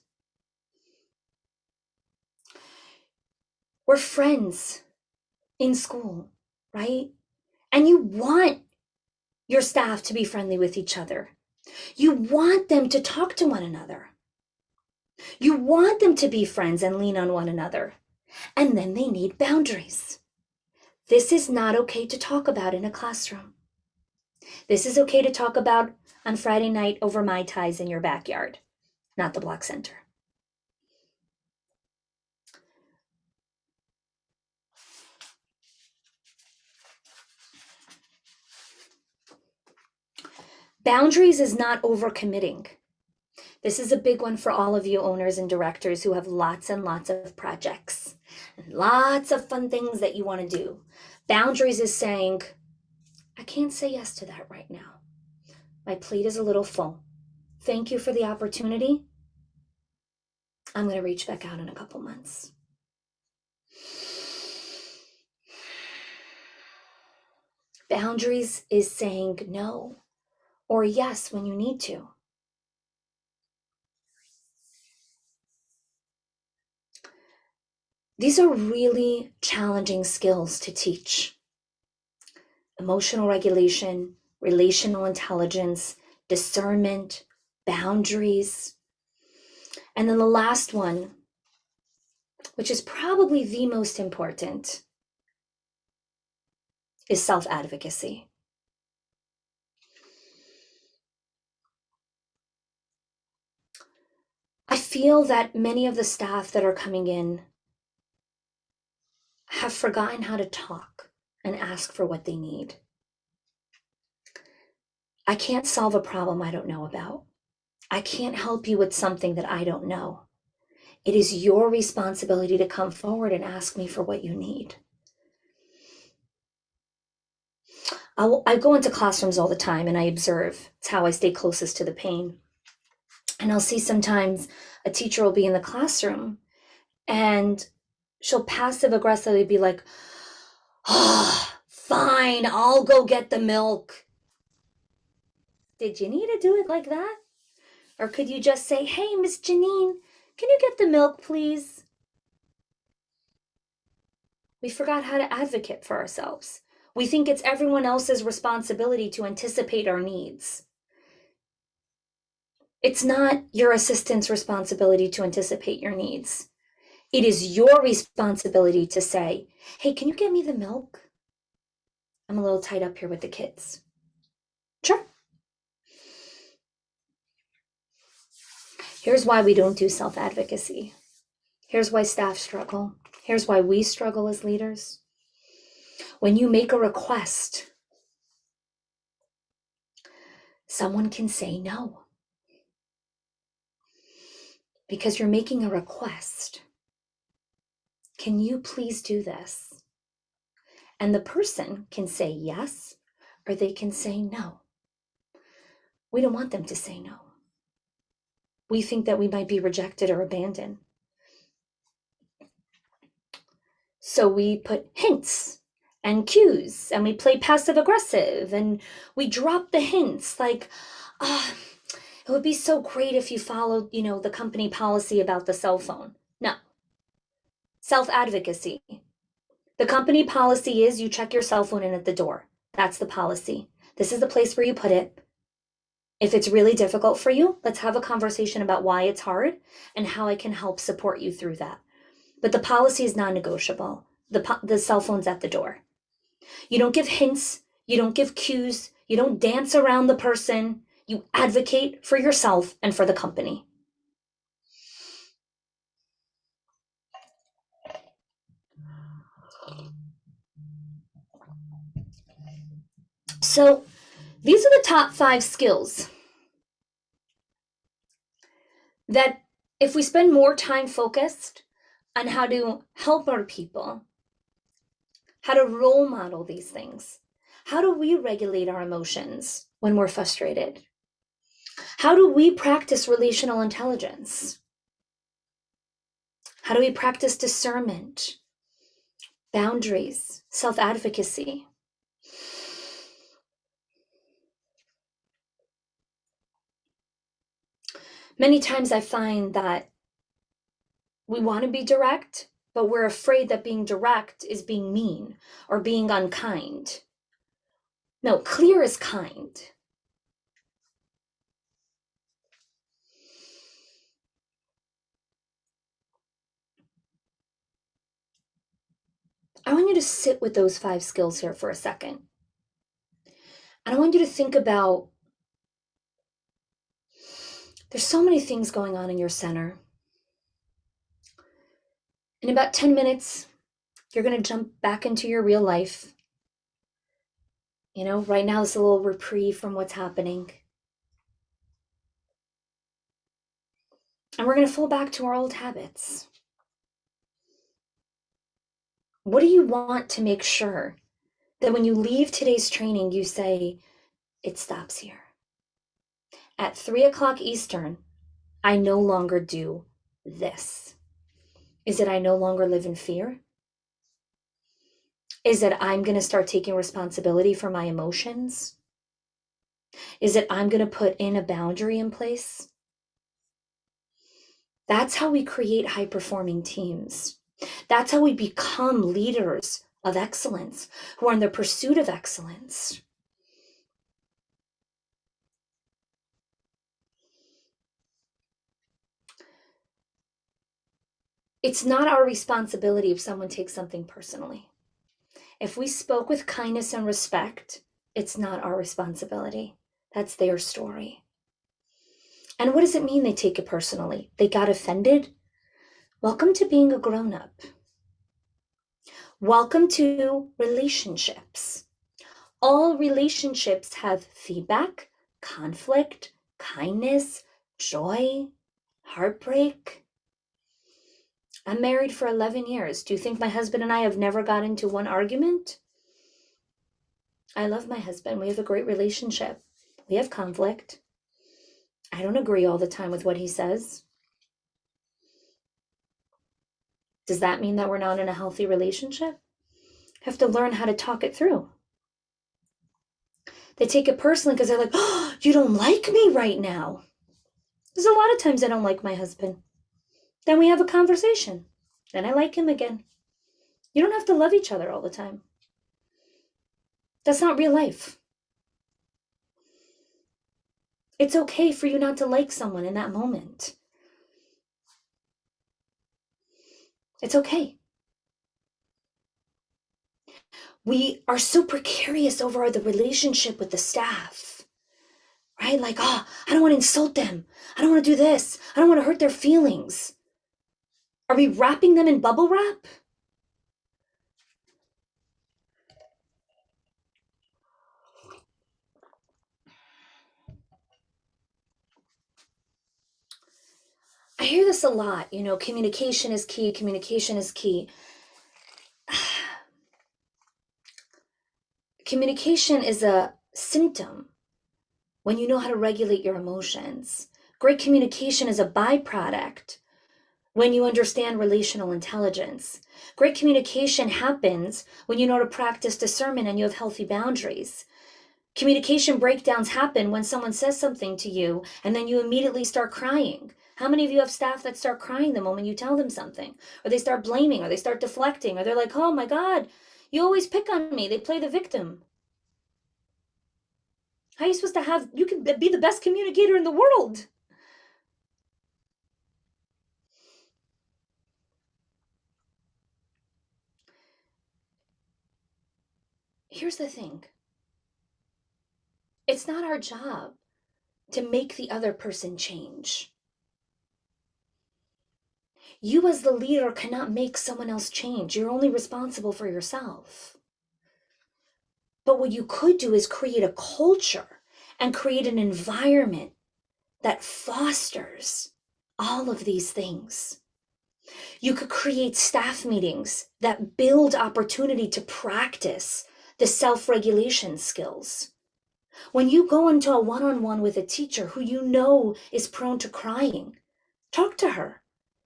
We're friends in school, right? And you want your staff to be friendly with each other. You want them to talk to one another. You want them to be friends and lean on one another. And then they need boundaries. This is not okay to talk about in a classroom. This is okay to talk about on Friday night over Mai Tais in your backyard, not the Block Center. Boundaries is not overcommitting. This is a big one for all of you owners and directors who have lots and lots of projects and lots of fun things that you want to do. Boundaries is saying, I can't say yes to that right now. My plate is a little full. Thank you for the opportunity. I'm going to reach back out in a couple months. Boundaries is saying no or yes when you need to. These are really challenging skills to teach. Emotional regulation, relational intelligence, discernment, boundaries. And then the last one, which is probably the most important, is self-advocacy. I feel that many of the staff that are coming in have forgotten how to talk and ask for what they need. I can't solve a problem I don't know about. I can't help you with something that I don't know. It is your responsibility to come forward and ask me for what you need. I go into classrooms all the time and I observe. It's how I stay closest to the pain. And I'll see sometimes a teacher will be in the classroom and she'll passive aggressively be like, oh, fine, I'll go get the milk. Did you need to do it like that? Or could you just say, hey, Miss Janine, can you get the milk, please? We forgot how to advocate for ourselves. We think it's everyone else's responsibility to anticipate our needs. It's not your assistant's responsibility to anticipate your needs. It is your responsibility to say, hey, can you get me the milk? I'm a little tied up here with the kids. Sure. Here's why we don't do self-advocacy. Here's why staff struggle. Here's why we struggle as leaders. When you make a request, someone can say no. Because you're making a request. Can you please do this? And the person can say yes, or they can say no. We don't want them to say no. We think that we might be rejected or abandoned. So we put hints and cues, and we play passive aggressive, and we drop the hints like, it It would be so great if you followed, the company policy about the cell phone. No. Self-advocacy. The company policy is you check your cell phone in at the door. That's the policy. This is the place where you put it. If it's really difficult for you, let's have a conversation about why it's hard and how I can help support you through that. But the policy is non-negotiable. The cell phone's at the door. You don't give hints. You don't give cues. You don't dance around the person. You advocate for yourself and for the company. So these are the top 5 skills that if we spend more time focused on how to help our people, how to role model these things, how do we regulate our emotions when we're frustrated? How do we practice relational intelligence? How do we practice discernment, boundaries, self-advocacy? Many times I find that we want to be direct, but we're afraid that being direct is being mean or being unkind. No, clear is kind. I want you to sit with those 5 skills here for a second. And I want you to think about, there's so many things going on in your center. In about 10 minutes, you're going to jump back into your real life. Right now it's a little reprieve from what's happening. And we're going to fall back to our old habits. What do you want to make sure that when you leave today's training, you say, it stops here? At 3:00 Eastern, I no longer do this. Is it I no longer live in fear? Is it I'm going to start taking responsibility for my emotions? Is it I'm going to put in a boundary in place? That's how we create high-performing teams. That's how we become leaders of excellence who are in the pursuit of excellence. It's not our responsibility if someone takes something personally. If we spoke with kindness and respect, it's not our responsibility. That's their story. And what does it mean they take it personally? They got offended? Welcome to being a grown-up. Welcome to relationships. All relationships have feedback, conflict, kindness, joy, heartbreak. I'm married for 11 years. Do you think my husband and I have never got into one argument? I love my husband. We have a great relationship. We have conflict. I don't agree all the time with what he says. Does that mean that we're not in a healthy relationship? I have to learn how to talk it through. They take it personally because they're like, oh, you don't like me right now. There's a lot of times I don't like my husband. Then we have a conversation. Then I like him again. You don't have to love each other all the time. That's not real life. It's okay for you not to like someone in that moment. It's okay. We are so precarious over the relationship with the staff, right? Like, I don't want to insult them. I don't want to do this. I don't want to hurt their feelings. Are we wrapping them in bubble wrap? I hear this a lot, communication is key, communication is key. Communication is a symptom when you know how to regulate your emotions. Great communication is a byproduct when you understand relational intelligence. Great communication happens when you know how to practice discernment and you have healthy boundaries. Communication breakdowns happen when someone says something to you and then you immediately start crying. How many of you have staff that start crying the moment you tell them something? Or they start blaming, or they start deflecting, or they're like, oh my God, you always pick on me. They play the victim. How are you supposed to you can be the best communicator in the world? Here's the thing. It's not our job to make the other person change. You as the leader cannot make someone else change. You're only responsible for yourself. But what you could do is create a culture and create an environment that fosters all of these things. You could create staff meetings that build opportunity to practice the self-regulation skills. When you go into a one-on-one with a teacher who you know is prone to crying, talk to her.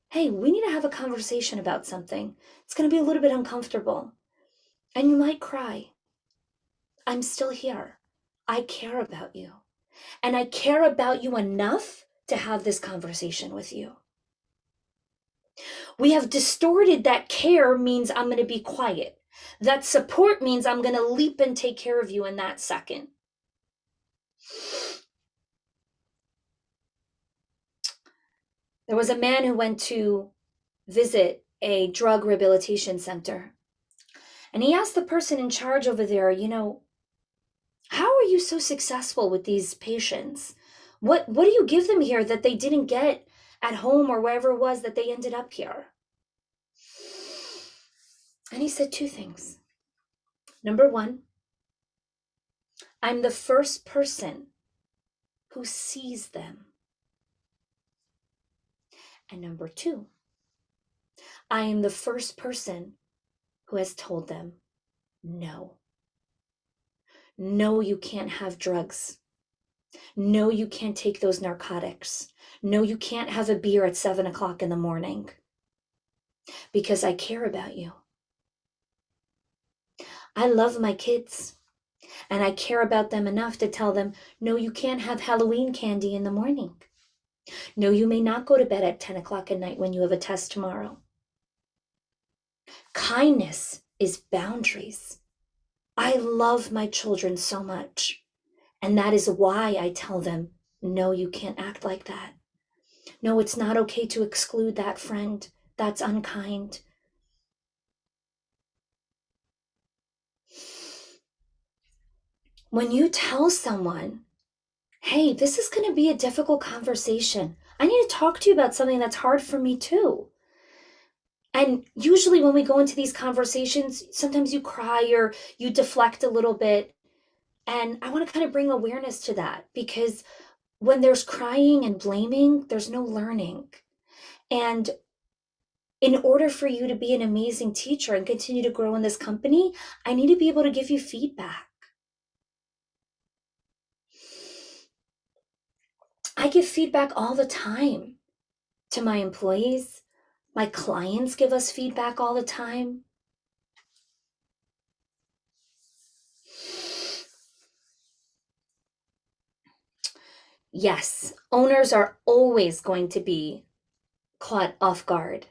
Hey, we need to have a conversation about something. It's going to be a little bit uncomfortable. And you might cry. I'm still here. I care about you. And I care about you enough to have this conversation with you. We have distorted that care means I'm going to be quiet. That support means I'm going to leap and take care of you in that second. There was a man who went to visit a drug rehabilitation center. And he asked the person in charge over there, how are you so successful with these patients? What do you give them here that they didn't get at home or wherever it was that they ended up here? And he said two things. Number one, I'm the first person who sees them. And number two, I am the first person who has told them, no. No, you can't have drugs. No, you can't take those narcotics. No, you can't have a beer at 7 o'clock in the morning. Because I care about you. I love my kids. And I care about them enough to tell them, no, you can't have Halloween candy in the morning. No, you may not go to bed at 10 o'clock at night when you have a test tomorrow. Kindness is boundaries. I love my children so much. And that is why I tell them, no, you can't act like that. No, it's not okay to exclude that friend. That's unkind. When you tell someone, hey, this is going to be a difficult conversation. I need to talk to you about something that's hard for me too. And usually when we go into these conversations, sometimes you cry or you deflect a little bit. And I want to kind of bring awareness to that, because when there's crying and blaming, there's no learning. And in order for you to be an amazing teacher and continue to grow in this company, I need to be able to give you feedback. I give feedback all the time to my employees. My clients give us feedback all the time. Yes, owners are always going to be caught off guard.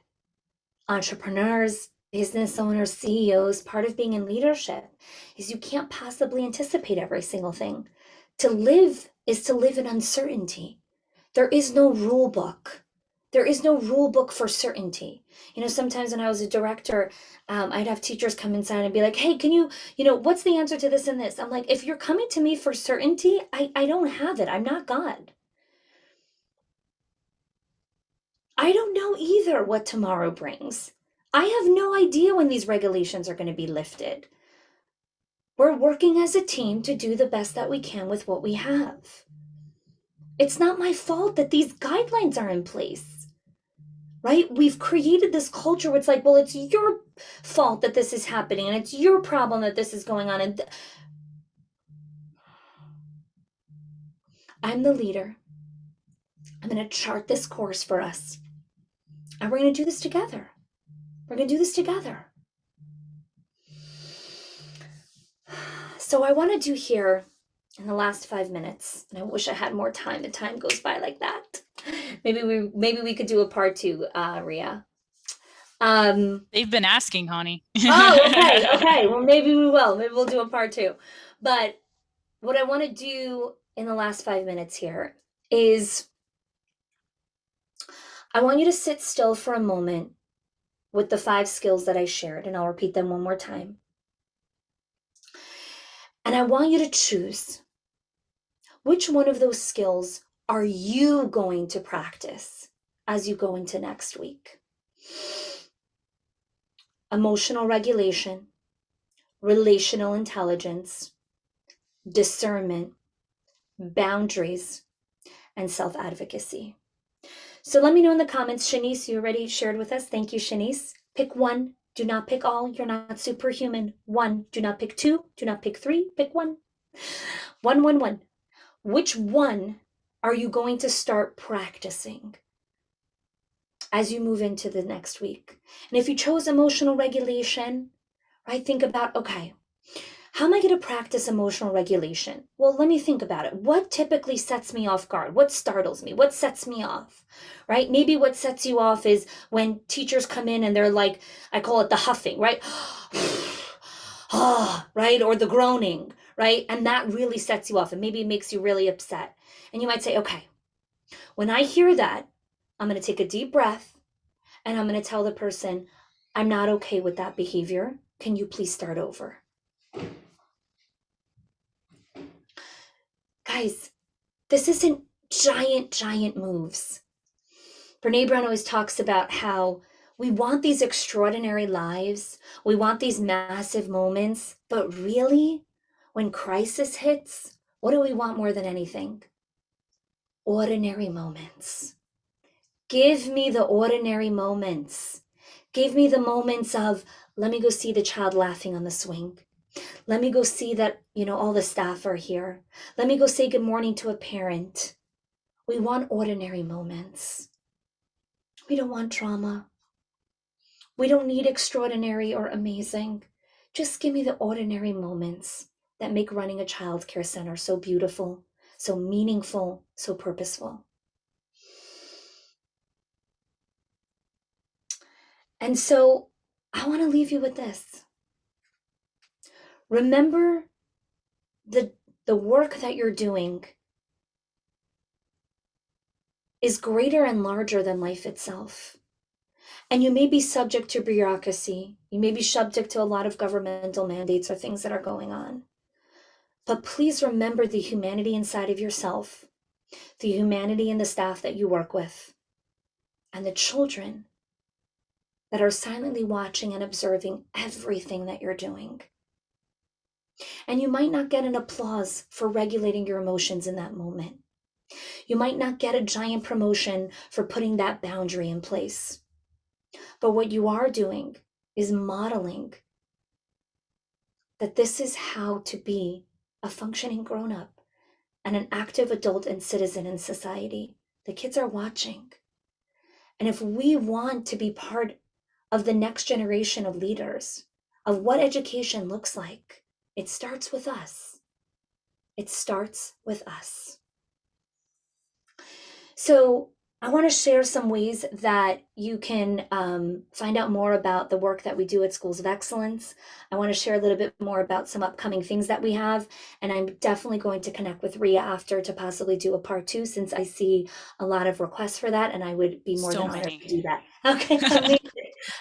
Entrepreneurs, business owners, CEOs, part of being in leadership is you can't possibly anticipate every single thing. To live is to live in uncertainty. There is no rule book. There is no rule book for certainty. Sometimes when I was a director, I'd have teachers come inside and be like, hey, can you, what's the answer to this and this? I'm like, if you're coming to me for certainty, I don't have it. I'm not God. I don't know either what tomorrow brings. I have no idea when these regulations are going to be lifted. We're working as a team to do the best that we can with what we have. It's not my fault that these guidelines are in place, right? We've created this culture where it's like, well, it's your fault that this is happening and it's your problem that this is going on. And I'm the leader. I'm going to chart this course for us. And we're going to do this together. We're going to do this together. So I want to do here in the last 5 minutes, and I wish I had more time. The time goes by like that. Maybe we could do a part two, Ria. They've been asking, honey. Okay. Well, maybe we will. Maybe we'll do a part two. But what I want to do in the last 5 minutes here is I want you to sit still for a moment with the 5 skills that I shared, and I'll repeat them one more time. And I want you to choose which one of those skills are you going to practice as you go into next week. Emotional regulation, relational intelligence, discernment, boundaries, and self-advocacy. So let me know in the comments. Shanice, you already shared with us. Thank you, Shanice. Pick one. Do not pick all. You're not superhuman. 1. Do not pick 2. Do not pick 3. Pick 1. 1, 1, 1. Which one are you going to start practicing as you move into the next week? And if you chose emotional regulation, right, think about, okay, how am I going to practice emotional regulation? Well, let me think about it. What typically sets me off guard? What startles me? What sets me off, right? Maybe what sets you off is when teachers come in and they're like, I call it the huffing, right? Right? Or the groaning, right? And that really sets you off, and maybe it makes you really upset. And you might say, okay, when I hear that, I'm going to take a deep breath and I'm going to tell the person, I'm not okay with that behavior. Can you please start over? Guys, this isn't giant moves. Brene Brown always talks about how we want these extraordinary lives. We want these massive moments. But really, when crisis hits, what do we want more than anything? Ordinary moments. Give me the ordinary moments. Give me the moments of, let me go see the child laughing on the swing. Let me go see that, all the staff are here. Let me go say good morning to a parent. We want ordinary moments. We don't want drama. We don't need extraordinary or amazing. Just give me the ordinary moments that make running a childcare center so beautiful, so meaningful, so purposeful. And so I want to leave you with this. Remember the work that you're doing is greater and larger than life itself. And you may be subject to bureaucracy. You may be subject to a lot of governmental mandates or things that are going on. But please remember the humanity inside of yourself, the humanity in the staff that you work with, and the children that are silently watching and observing everything that you're doing. And you might not get an applause for regulating your emotions in that moment. You might not get a giant promotion for putting that boundary in place. But what you are doing is modeling that this is how to be a functioning grown-up and an active adult and citizen in society. The kids are watching. And if we want to be part of the next generation of leaders, of what education looks like, it starts with us. It starts with us. So I want to share some ways that you can find out more about the work that we do at Schools of Excellence. I want to share a little bit more about some upcoming things that we have. And I'm definitely going to connect with Ria after to possibly do a part 2, since I see a lot of requests for that, and I would be more than honored to do that. Okay, amazing.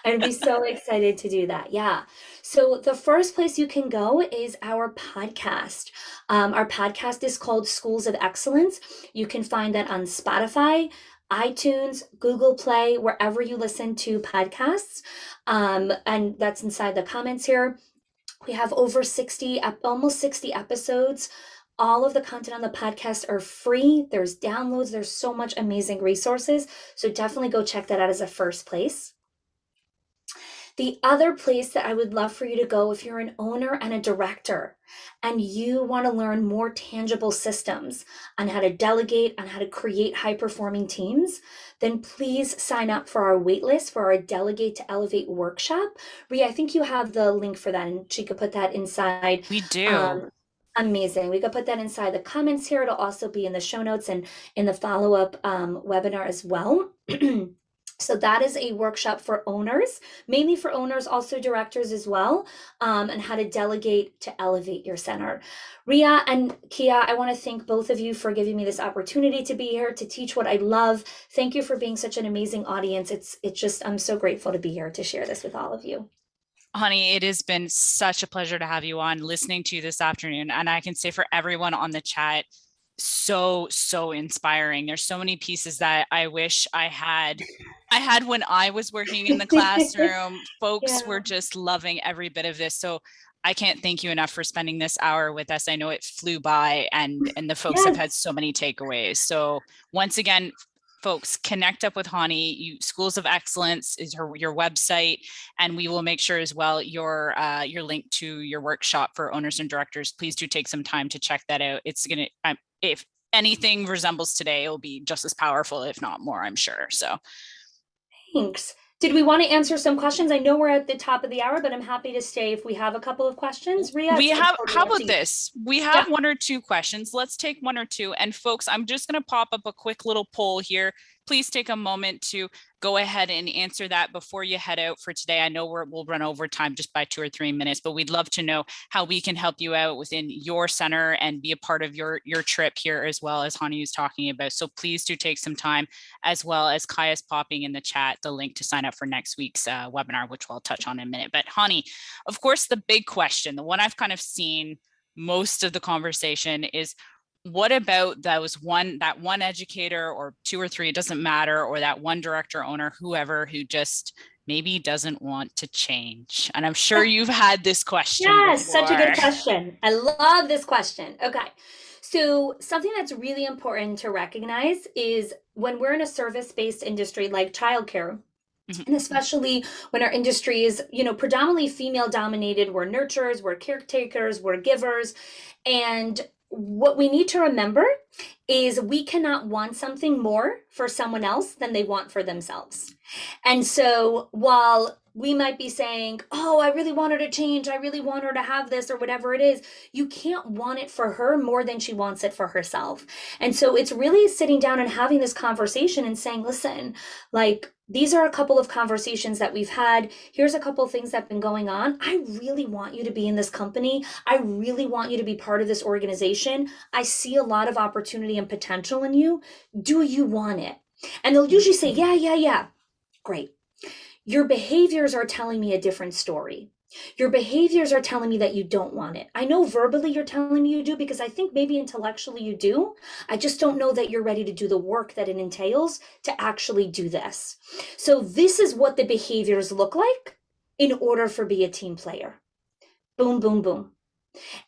I'd be so excited to do that. Yeah. So the first place you can go is our podcast. Our podcast is called Schools of Excellence. You can find that on Spotify, iTunes, Google Play, wherever you listen to podcasts. And that's inside the comments here. We have over almost 60 episodes. All of the content on the podcast are free. There's downloads. There's so much amazing resources. So definitely go check that out as a first place. The other place that I would love for you to go, if you're an owner and a director and you want to learn more tangible systems on how to delegate, on how to create high-performing teams, then please sign up for our waitlist for our Delegate to Elevate workshop. Ria, I think you have the link for that, and she could put that inside. We do. Amazing. We could put that inside the comments here. It'll also be in the show notes and in the follow-up webinar as well. So that is a workshop for owners, mainly for owners, also directors as well, and how to delegate to elevate your center. Ria and Kia, I want to thank both of you for giving me this opportunity to be here to teach what I love. Thank you for being such an amazing audience. It's just, I'm so grateful to be here to share this with all of you. Honey, it has been such a pleasure to have you on, listening to you this afternoon. And I can say for everyone on the chat, so inspiring. There's so many pieces that I wish I had when I was working in the classroom. Folks were just loving every bit of this. So I can't thank you enough for spending this hour with us. I know it flew by, and the folks have had so many takeaways. So once again, folks, connect up with Chanie. Schools of Excellence is your website, and we will make sure as well your link to your workshop for owners and directors. Please do take some time to check that out. It's gonna, if anything resembles today, it'll be just as powerful, if not more, I'm sure. So thanks. Did we want to answer some questions? I know we're at the top of the hour, but I'm happy to stay if we have a couple of questions. Ria, how about this? We have one or two questions. Let's take one or two. And folks, I'm just going to pop up a quick little poll here. Please take a moment to go ahead and answer that before you head out for today. I know we'll run over time just by 2 or 3 minutes, but we'd love to know how we can help you out within your center and be a part of your trip here, as well as Chanie was talking about. So please do take some time, as well as Kaya's popping in the chat the link to sign up for next week's webinar, which we'll touch on in a minute. But Chanie, of course, the big question, the one I've kind of seen most of the conversation is, what about that one educator or 2 or 3, it doesn't matter, or that one director, owner, whoever, who just maybe doesn't want to change? And I'm sure you've had this question. Yes, before. Such a good question. I love this question. Okay. So something that's really important to recognize is when we're in a service-based industry like childcare, and especially when our industry is, predominantly female dominated, we're nurturers, we're caretakers, we're givers. And what we need to remember is we cannot want something more for someone else than they want for themselves. And so while we might be saying, oh, I really want her to change, I really want her to have this, or whatever it is, you can't want it for her more than she wants it for herself. And so it's really sitting down and having this conversation and saying, listen, these are a couple of conversations that we've had. Here's a couple of things that have been going on. I really want you to be in this company. I really want you to be part of this organization. I see a lot of opportunity and potential in you. Do you want it? And they'll usually say, yeah. Great. Your behaviors are telling me a different story. Your behaviors are telling me that you don't want it. I know verbally you're telling me you do, because I think maybe intellectually you do. I just don't know that you're ready to do the work that it entails to actually do this. So this is what the behaviors look like in order for be a team player. Boom, boom, boom.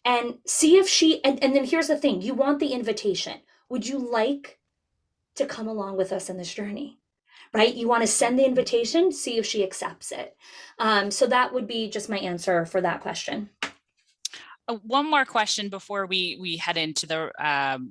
And see if and then here's the thing. You want the invitation. Would you like to come along with us in this journey? Right? You want to send the invitation, see if she accepts it. So that would be just my answer for that question. One more question before we head into the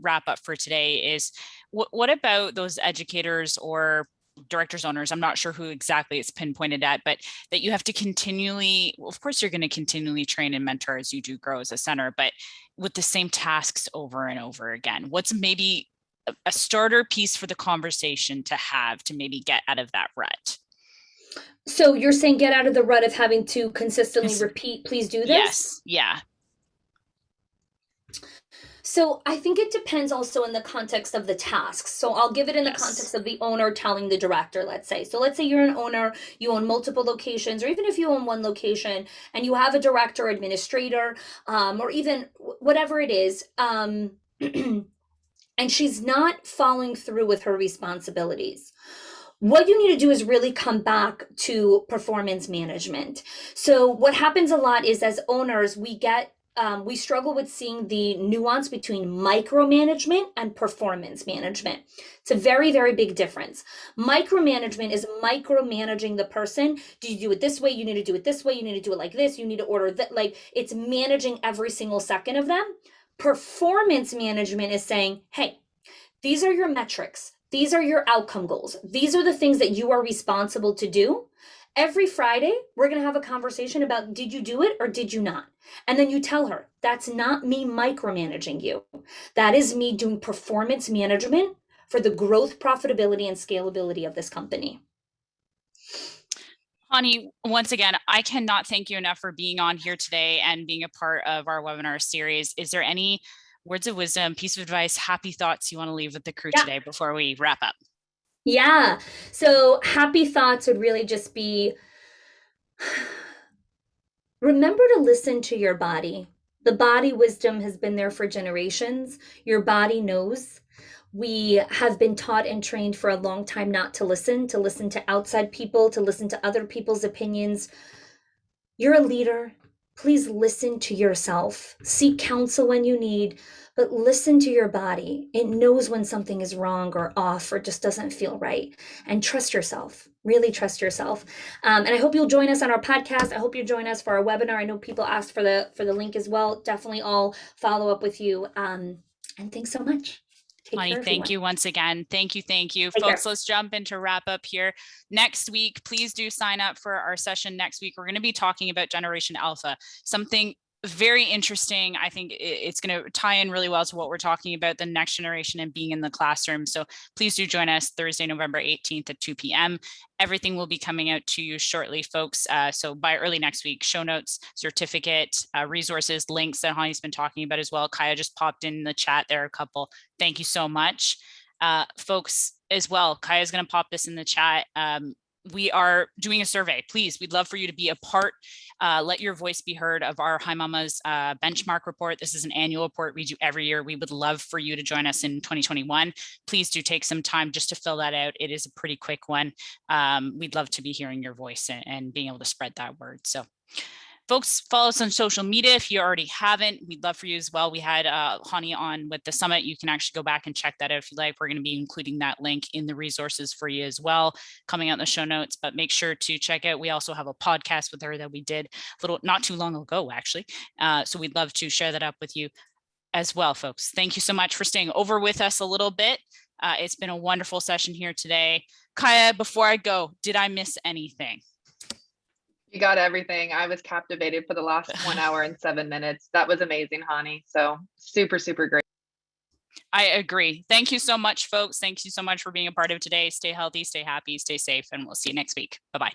wrap up for today is, what about those educators or directors, owners? I'm not sure who exactly it's pinpointed at, but that you have to continually, of course, you're going to continually train and mentor as you do grow as a center, but with the same tasks over and over again. What's maybe a starter piece for the conversation to have to maybe get out of that rut? So you're saying get out of the rut of having to consistently repeat, please do this? Yes. Yeah. So I think it depends also in the context of the tasks. So I'll give it in the context of the owner telling the director, let's say. So let's say you're an owner, you own multiple locations, or even if you own one location and you have a director, administrator, or even whatever it is, and she's not following through with her responsibilities. What you need to do is really come back to performance management. So what happens a lot is, as owners, we struggle with seeing the nuance between micromanagement and performance management. It's a very, very big difference. Micromanagement is micromanaging the person. Do you do it this way? You need to do it this way. You need to do it like this. You need to order that. It's managing every single second of them. Performance management is saying, hey, these are your metrics. These are your outcome goals. These are the things that you are responsible to do. Every Friday, we're going to have a conversation about, did you do it or did you not? And then you tell her, that's not me micromanaging you. That is me doing performance management for the growth, profitability, and scalability of this company. Chanie, once again, I cannot thank you enough for being on here today and being a part of our webinar series. Is there any words of wisdom, piece of advice, happy thoughts you want to leave with the crew today before we wrap up? Yeah. So happy thoughts would really just be, remember to listen to your body. The body wisdom has been there for generations. Your body knows. We have been taught and trained for a long time not to listen to outside people, to listen to other people's opinions. You're a leader. Please listen to yourself. Seek counsel when you need, but listen to your body. It knows when something is wrong or off or just doesn't feel right. And trust yourself. Really trust yourself. And I hope you'll join us on our podcast. I hope you join us for our webinar. I know people asked for the link as well. Definitely all follow up with you. And thanks so much. Chanie, thank you once again. Thank you. Take Folks, care. let's jump into wrap up here. Next week, please do sign up for our session next week. We're going to be talking about Generation Alpha, something very interesting. I think it's going to tie in really well to what we're talking about, the next generation and being in the classroom. So please do join us Thursday, November 18th at 2 p.m. Everything will be coming out to you shortly, folks. So by early next week, show notes, certificate, resources, links that Chanie's been talking about as well. Kaya just popped in the chat there a couple. Thank you so much. Folks as well, Kaya is going to pop this in the chat. We are doing a survey. Please, we'd love for you to be a part. Let your voice be heard of our Hi Mamas benchmark report. This is an annual report we do every year. We would love for you to join us in 2021. Please do take some time just to fill that out. It is a pretty quick one. We'd love to be hearing your voice and being able to spread that word. So folks, follow us on social media if you already haven't. We'd love for you as well. We had Chanie on with the summit. You can actually go back and check that out if you like. We're going to be including that link in the resources for you as well, coming out in the show notes. But make sure to check out. We also have a podcast with her that we did not too long ago, actually. So we'd love to share that up with you as well, folks. Thank you so much for staying over with us a little bit. It's been a wonderful session here today. Kaya, before I go, did I miss anything? You got everything. I was captivated for the last 1 hour and 7 minutes. That was amazing, Chanie. So super, super great. I agree. Thank you so much, folks. Thank you so much for being a part of today. Stay healthy, stay happy, stay safe, and we'll see you next week. Bye-bye.